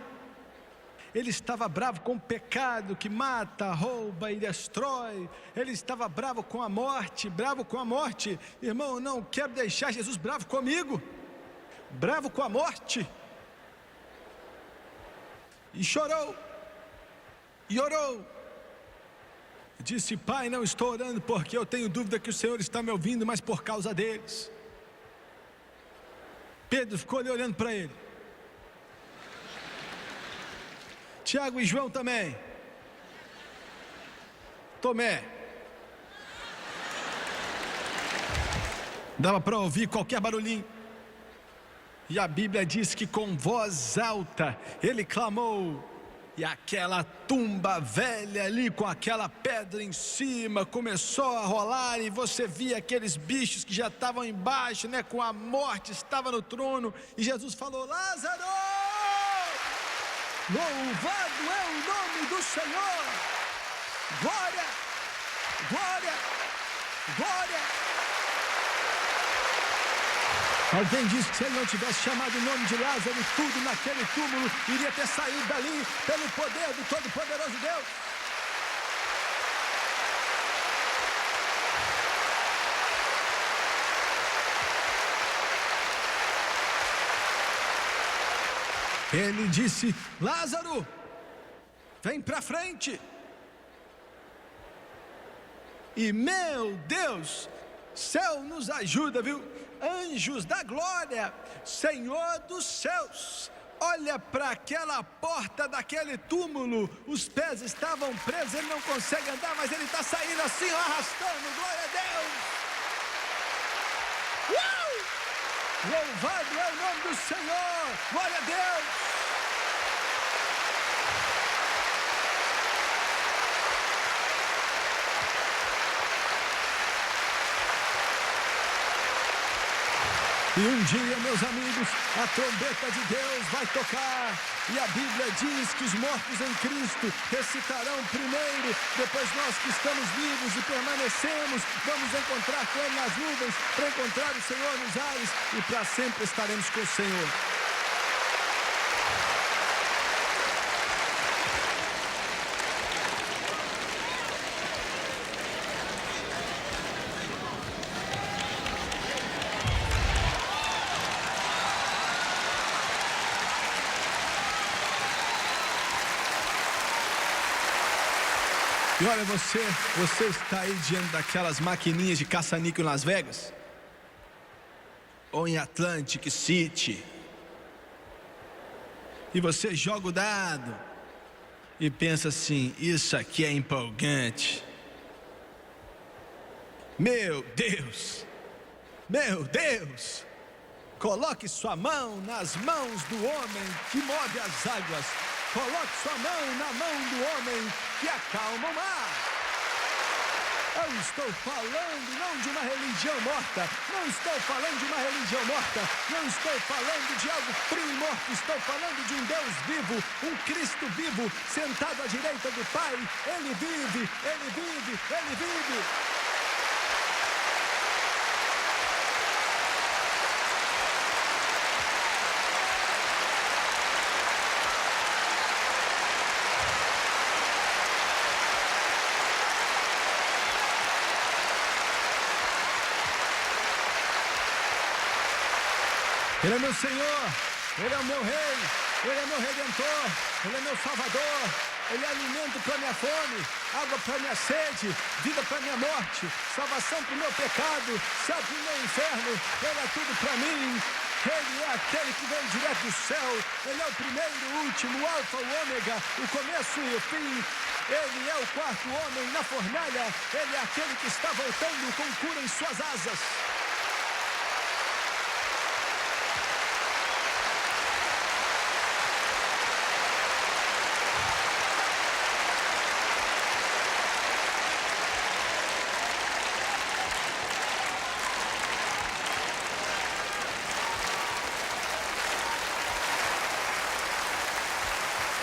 Ele estava bravo com o pecado que mata, rouba e destrói. Ele estava bravo com a morte, Irmão, eu não quero deixar Jesus bravo comigo, bravo com a morte. E chorou, e orou. Disse: Pai, não estou orando porque eu tenho dúvida que o Senhor está me ouvindo, mas por causa deles. Pedro ficou ali olhando para ele. Tiago e João também. Tomé. Dava para ouvir qualquer barulhinho. E a Bíblia diz que com voz alta ele clamou. E aquela tumba velha ali com aquela pedra em cima começou a rolar. E você via aqueles bichos que já estavam embaixo, né? Com a morte, estava no trono. E Jesus falou: Lázaro, louvado é o nome do Senhor. Glória, glória, glória. Alguém disse que se ele não tivesse chamado o nome de Lázaro, tudo naquele túmulo iria ter saído dali pelo poder do Todo-Poderoso Deus. Ele disse: Lázaro, vem para frente. E meu Deus, céu nos ajuda, viu? Anjos da glória, Senhor dos céus, olha para aquela porta daquele túmulo. Os pés estavam presos, ele não consegue andar, mas ele está saindo assim, arrastando. Glória a Deus. Louvado é o nome do Senhor. Glória a Deus. E um dia, meus amigos, a trombeta de Deus vai tocar. E a Bíblia diz que os mortos em Cristo ressuscitarão primeiro. Depois nós que estamos vivos e permanecemos, vamos encontrar com Ele nas nuvens, para encontrar o Senhor nos ares. E para sempre estaremos com o Senhor. E olha, você está aí diante daquelas maquininhas de caça-níquel em Las Vegas? Ou em Atlantic City? E você joga o dado e pensa assim, isso aqui é empolgante. Meu Deus, coloque sua mão nas mãos do homem que move as águas. Coloque sua mão na mão do homem que acalma o mar. Eu estou falando não de uma religião morta, não estou falando de uma religião morta, não estou falando de algo frio e morto, estou falando de um Deus vivo, um Cristo vivo, sentado à direita do Pai. Ele vive, Ele vive, Ele vive. Ele é meu Senhor, Ele é o meu Rei, Ele é meu Redentor, Ele é meu Salvador, Ele é alimento para minha fome, água para minha sede, vida para minha morte, salvação para o meu pecado, céu para o meu inferno. Ele é tudo para mim. Ele é aquele que veio direto do céu. Ele é o primeiro e o último, o alfa, o ômega, o começo e o fim. Ele é o quarto homem na fornalha. Ele é aquele que está voltando com cura em suas asas.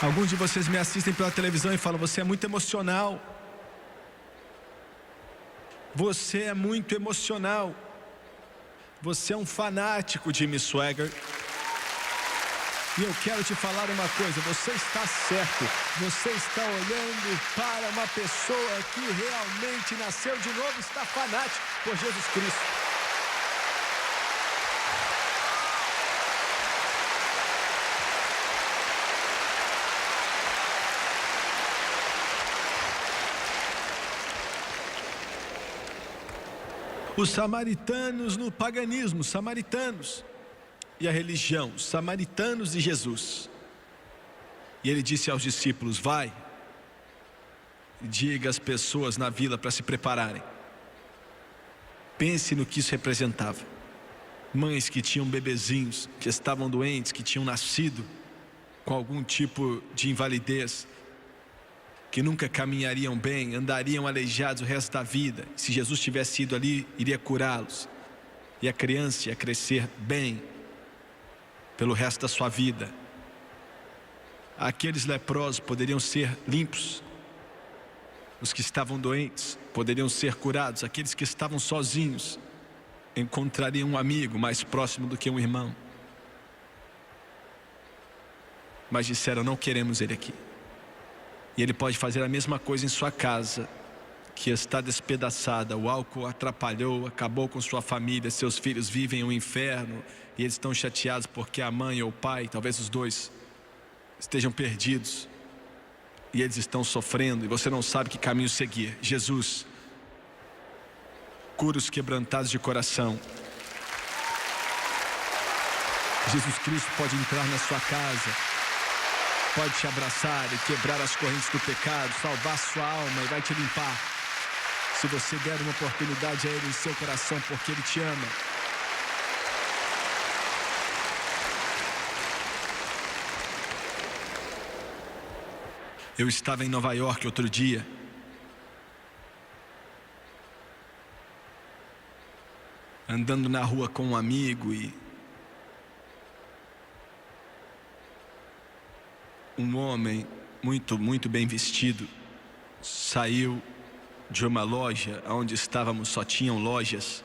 Alguns de vocês me assistem pela televisão e falam, você é muito emocional. Você é muito emocional. Você é um fanático de Jimmy Swaggart. E eu quero te falar uma coisa, você está certo. Você está olhando para uma pessoa que realmente nasceu de novo, está fanático por Jesus Cristo. Os samaritanos no paganismo, samaritanos e a religião, os samaritanos e Jesus. E ele disse aos discípulos, vai, diga às pessoas na vila para se prepararem. Pense no que isso representava. Mães que tinham bebezinhos, que estavam doentes, que tinham nascido com algum tipo de invalidez, que nunca caminhariam bem, andariam aleijados o resto da vida. Se Jesus tivesse ido ali, iria curá-los. E a criança ia crescer bem pelo resto da sua vida. Aqueles leprosos poderiam ser limpos. Os que estavam doentes poderiam ser curados. Aqueles que estavam sozinhos encontrariam um amigo mais próximo do que um irmão. Mas disseram, não queremos ele aqui. E ele pode fazer a mesma coisa em sua casa, que está despedaçada. O álcool atrapalhou, acabou com sua família. Seus filhos vivem um inferno. E eles estão chateados porque a mãe ou o pai, talvez os dois, estejam perdidos. E eles estão sofrendo e você não sabe que caminho seguir. Jesus cura os quebrantados de coração. Jesus Cristo pode entrar na sua casa, pode te abraçar e quebrar as correntes do pecado, salvar sua alma e vai te limpar. Se você der uma oportunidade a Ele em seu coração, porque Ele te ama. Eu estava em Nova York outro dia. Andando na rua com um amigo e um homem muito bem vestido saiu de uma loja onde estávamos, só tinham lojas,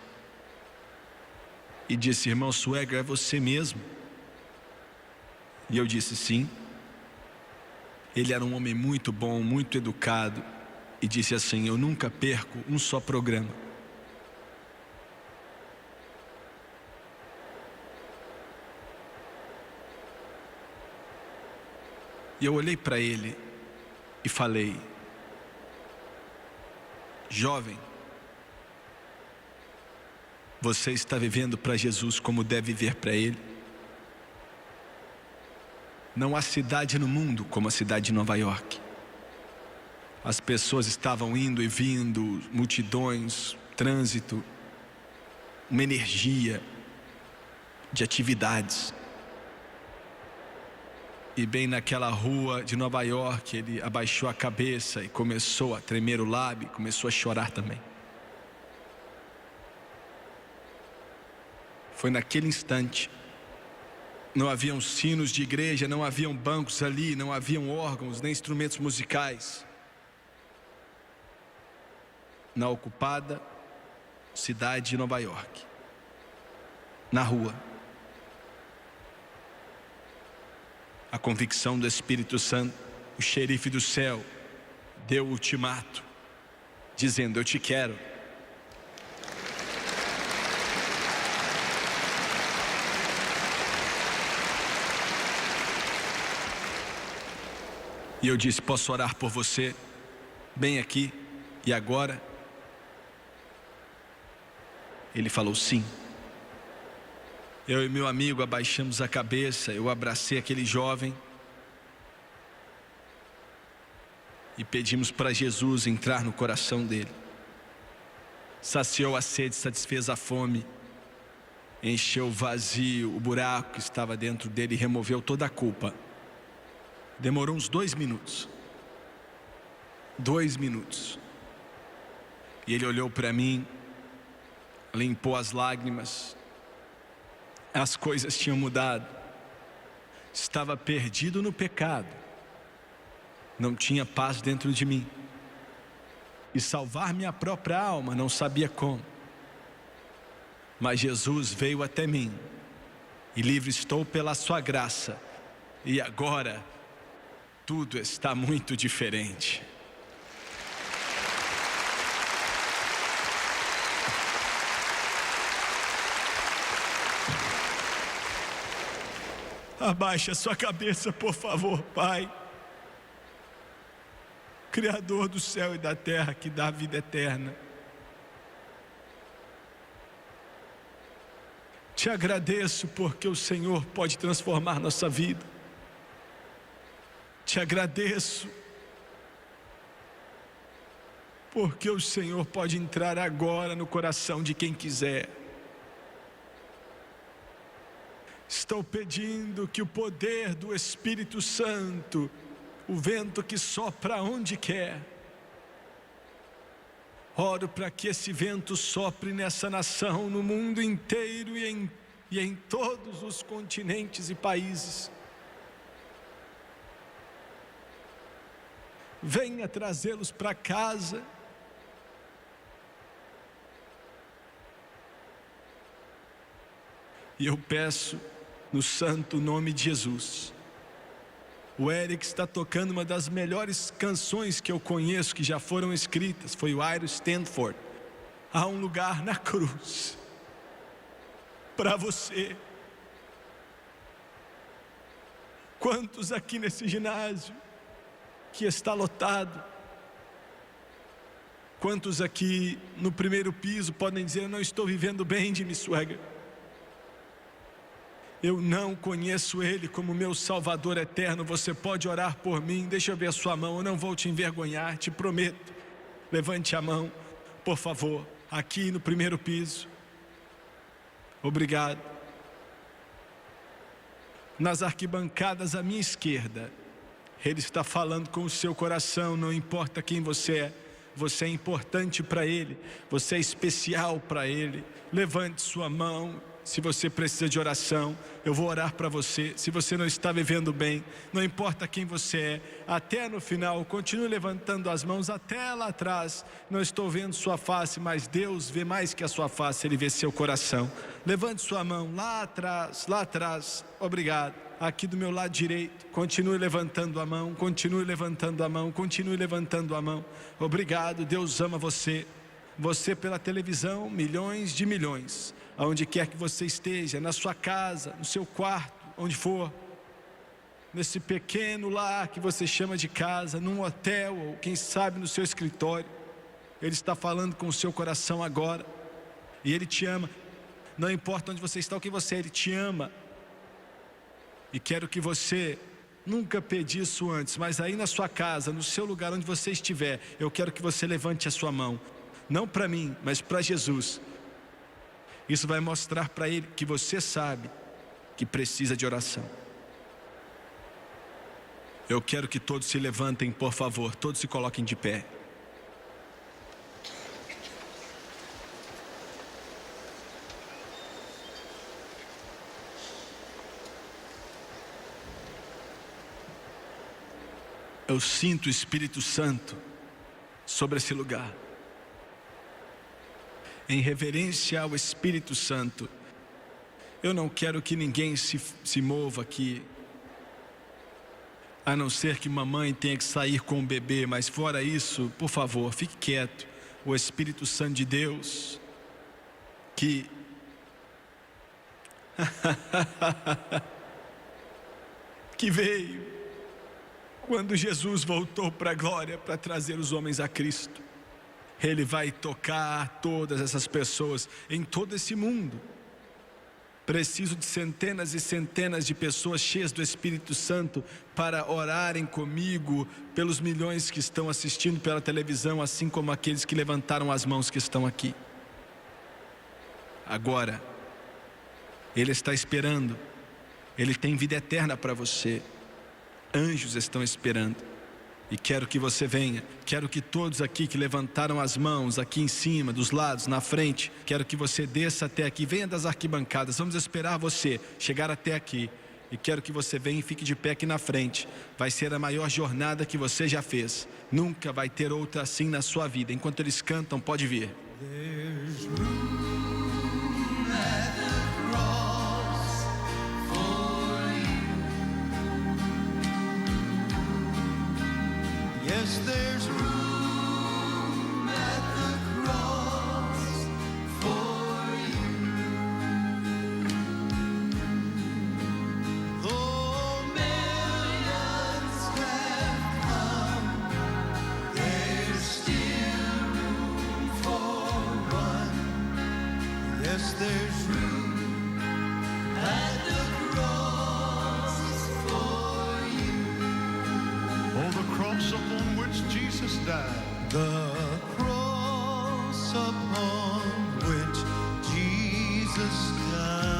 e disse: irmão Swagger, é você mesmo? E eu disse: sim. Ele era um homem muito bom, muito educado, e disse assim: eu nunca perco um só programa. E eu olhei para ele e falei: jovem, você está vivendo para Jesus como deve viver para Ele? Não há cidade no mundo como a cidade de Nova York. As pessoas estavam indo e vindo, multidões, trânsito, uma energia de atividades. E bem naquela rua de Nova York, ele abaixou a cabeça e começou a tremer o lábio, começou a chorar também. Foi naquele instante. Não haviam sinos de igreja, não haviam bancos ali, não haviam órgãos, nem instrumentos musicais. Na ocupada cidade de Nova York, na rua, a convicção do Espírito Santo, o xerife do céu deu o ultimato, dizendo: eu te quero. E eu disse: posso orar por você, bem aqui e agora? Ele falou: sim. Eu e meu amigo abaixamos a cabeça, eu abracei aquele jovem e pedimos para Jesus entrar no coração dele. Saciou a sede, satisfez a fome, encheu o vazio, o buraco que estava dentro dele e removeu toda a culpa. Demorou uns 2 minutos. 2 minutos. E ele olhou para mim, limpou as lágrimas. As coisas tinham mudado. Estava perdido no pecado. Não tinha paz dentro de mim. E salvar minha própria alma, não sabia como. Mas Jesus veio até mim. E livre estou pela sua graça. E agora tudo está muito diferente. Abaixe a sua cabeça, por favor, Pai. Criador do céu e da terra, que dá a vida eterna. Te agradeço porque o Senhor pode transformar nossa vida. Te agradeço porque o Senhor pode entrar agora no coração de quem quiser. Estou pedindo que o poder do Espírito Santo, o vento que sopra onde quer, oro para que esse vento sopre nessa nação, no mundo inteiro e em todos os continentes e países. Venha trazê-los para casa. E eu peço no santo nome de Jesus. O Eric está tocando uma das melhores canções que eu conheço, que já foram escritas, foi o I Will Stand For. Há um lugar na cruz para você. Quantos aqui nesse ginásio que está lotado? Quantos aqui no primeiro piso podem dizer: eu não estou vivendo bem, Jimmy Swagger? Eu não conheço Ele como meu Salvador eterno. Você pode orar por mim? Deixa eu ver a sua mão, eu não vou te envergonhar, te prometo. Levante a mão, por favor, aqui no primeiro piso. Obrigado. Nas arquibancadas à minha esquerda, Ele está falando com o seu coração. Não importa quem você é importante para Ele, você é especial para Ele. Levante sua mão. Se você precisa de oração, eu vou orar para você. Se você não está vivendo bem, não importa quem você é, até no final, continue levantando as mãos até lá atrás. Não estou vendo sua face, mas Deus vê mais que a sua face, Ele vê seu coração. Levante sua mão lá atrás, lá atrás. Obrigado. Aqui do meu lado direito, continue levantando a mão, continue levantando a mão, continue levantando a mão. Obrigado, Deus ama você. Você pela televisão, milhões de milhões. Aonde quer que você esteja, na sua casa, no seu quarto, onde for. Nesse pequeno lar que você chama de casa, num hotel, ou quem sabe no seu escritório. Ele está falando com o seu coração agora. E Ele te ama. Não importa onde você está, o que você é, Ele te ama. E quero que você nunca pedi isso antes, mas aí na sua casa, no seu lugar onde você estiver, eu quero que você levante a sua mão. Não para mim, mas para Jesus. Isso vai mostrar para Ele que você sabe que precisa de oração. Eu quero que todos se levantem, por favor, todos se coloquem de pé. Eu sinto o Espírito Santo sobre esse lugar. Em reverência ao Espírito Santo, eu não quero que ninguém se mova aqui, a não ser que mamãe tenha que sair com o bebê, mas fora isso, por favor, fique quieto. O Espírito Santo de Deus, que veio quando Jesus voltou para a glória para trazer os homens a Cristo. Ele vai tocar todas essas pessoas em todo esse mundo. Preciso de centenas e centenas de pessoas cheias do Espírito Santo para orarem comigo pelos milhões que estão assistindo pela televisão, assim como aqueles que levantaram as mãos que estão aqui. Agora, Ele está esperando. Ele tem vida eterna para você. Anjos estão esperando. E quero que você venha. Quero que todos aqui que levantaram as mãos, aqui em cima, dos lados, na frente, quero que você desça até aqui. Venha das arquibancadas, vamos esperar você chegar até aqui. E quero que você venha e fique de pé aqui na frente. Vai ser a maior jornada que você já fez. Nunca vai ter outra assim na sua vida. Enquanto eles cantam, pode vir. Yes, there's room at the cross for you. Though millions have come, there's still room for one. Yes, there's room at the cross for you. Oh, the cross upon which Jesus died. The cross upon which Jesus died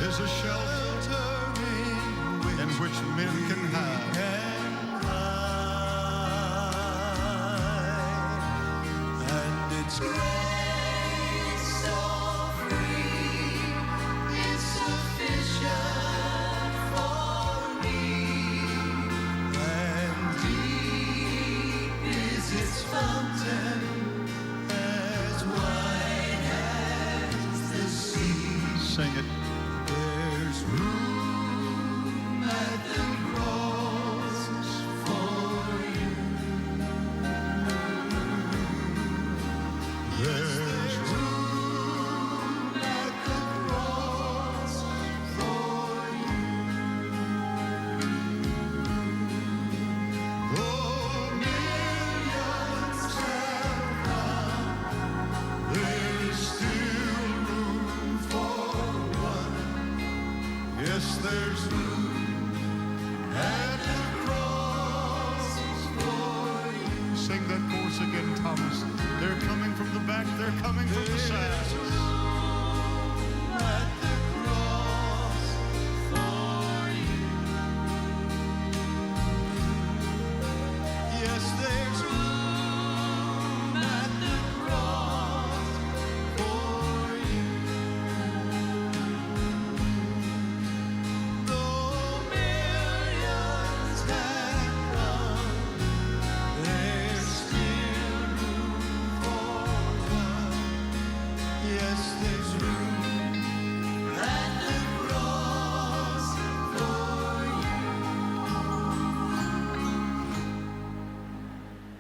is a shelter in which men can hide. And it's grace so free, it's sufficient. Sing it. There's room at the cross for you. There's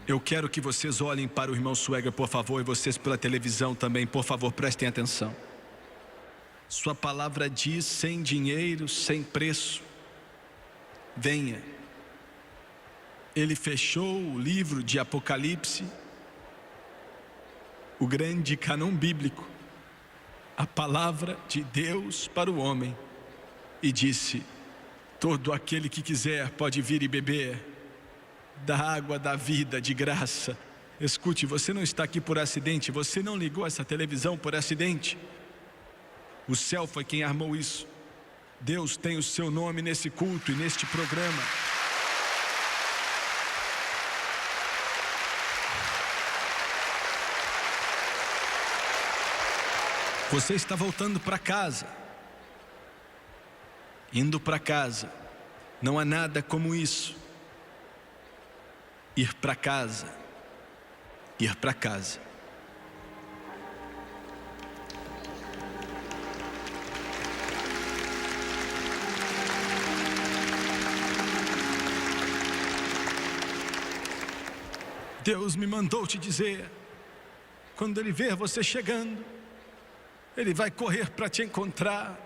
Eu quero que vocês olhem para o irmão Swagger, por favor, e vocês pela televisão também, por favor, prestem atenção. Sua palavra diz: sem dinheiro, sem preço, venha. Ele fechou o livro de Apocalipse, o grande cânon bíblico, a palavra de Deus para o homem, e disse: todo aquele que quiser pode vir e beber da água da vida de graça. Escute, você não está aqui por acidente, você não ligou essa televisão por acidente. O céu foi quem armou isso. Deus tem o seu nome nesse culto e neste programa. Você está voltando para casa, indo para casa. Não há nada como isso. Ir para casa, ir para casa. Deus me mandou te dizer, quando Ele ver você chegando, Ele vai correr para te encontrar.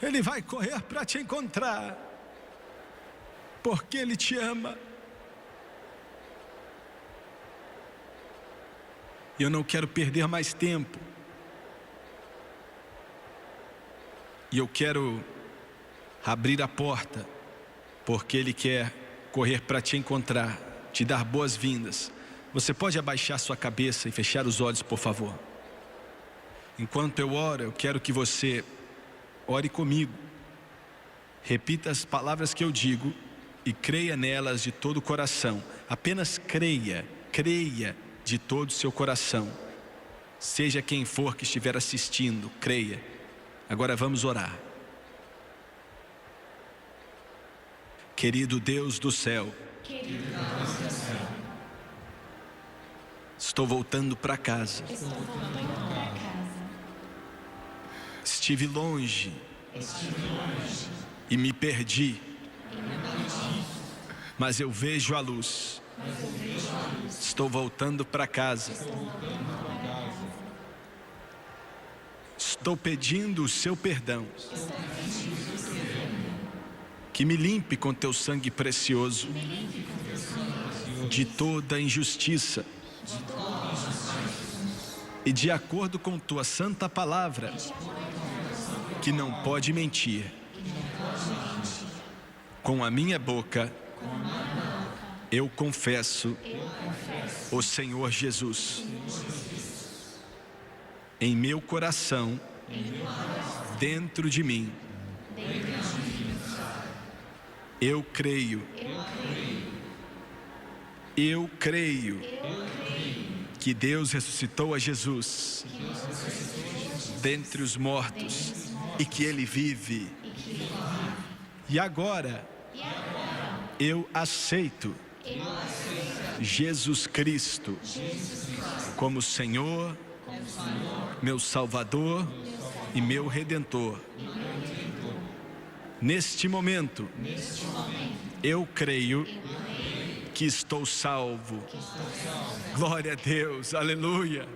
Ele vai correr para te encontrar, porque Ele te ama. E eu não quero perder mais tempo. E eu quero abrir a porta, porque Ele quer correr para te encontrar, te dar boas-vindas. Você pode abaixar sua cabeça e fechar os olhos, por favor. Enquanto eu oro, eu quero que você ore comigo. Repita as palavras que eu digo e creia nelas de todo o coração. Apenas creia, creia de todo o seu coração. Seja quem for que estiver assistindo, creia. Agora vamos orar. Querido Deus do céu, estou voltando para casa. Estive longe e me perdi, mas eu vejo a luz. Estou voltando para casa. Estou pedindo o seu perdão. Que me limpe com teu sangue precioso de toda injustiça. E de acordo com tua santa palavra, que não pode mentir, com a minha boca eu confesso o Senhor Jesus. Em meu coração, dentro de mim, eu creio que Deus ressuscitou a Jesus dentre os mortos e que Ele vive. E agora eu aceito Jesus Cristo como Senhor, meu Salvador e meu Redentor. Neste momento, eu creio que estou salvo. Glória a Deus, aleluia.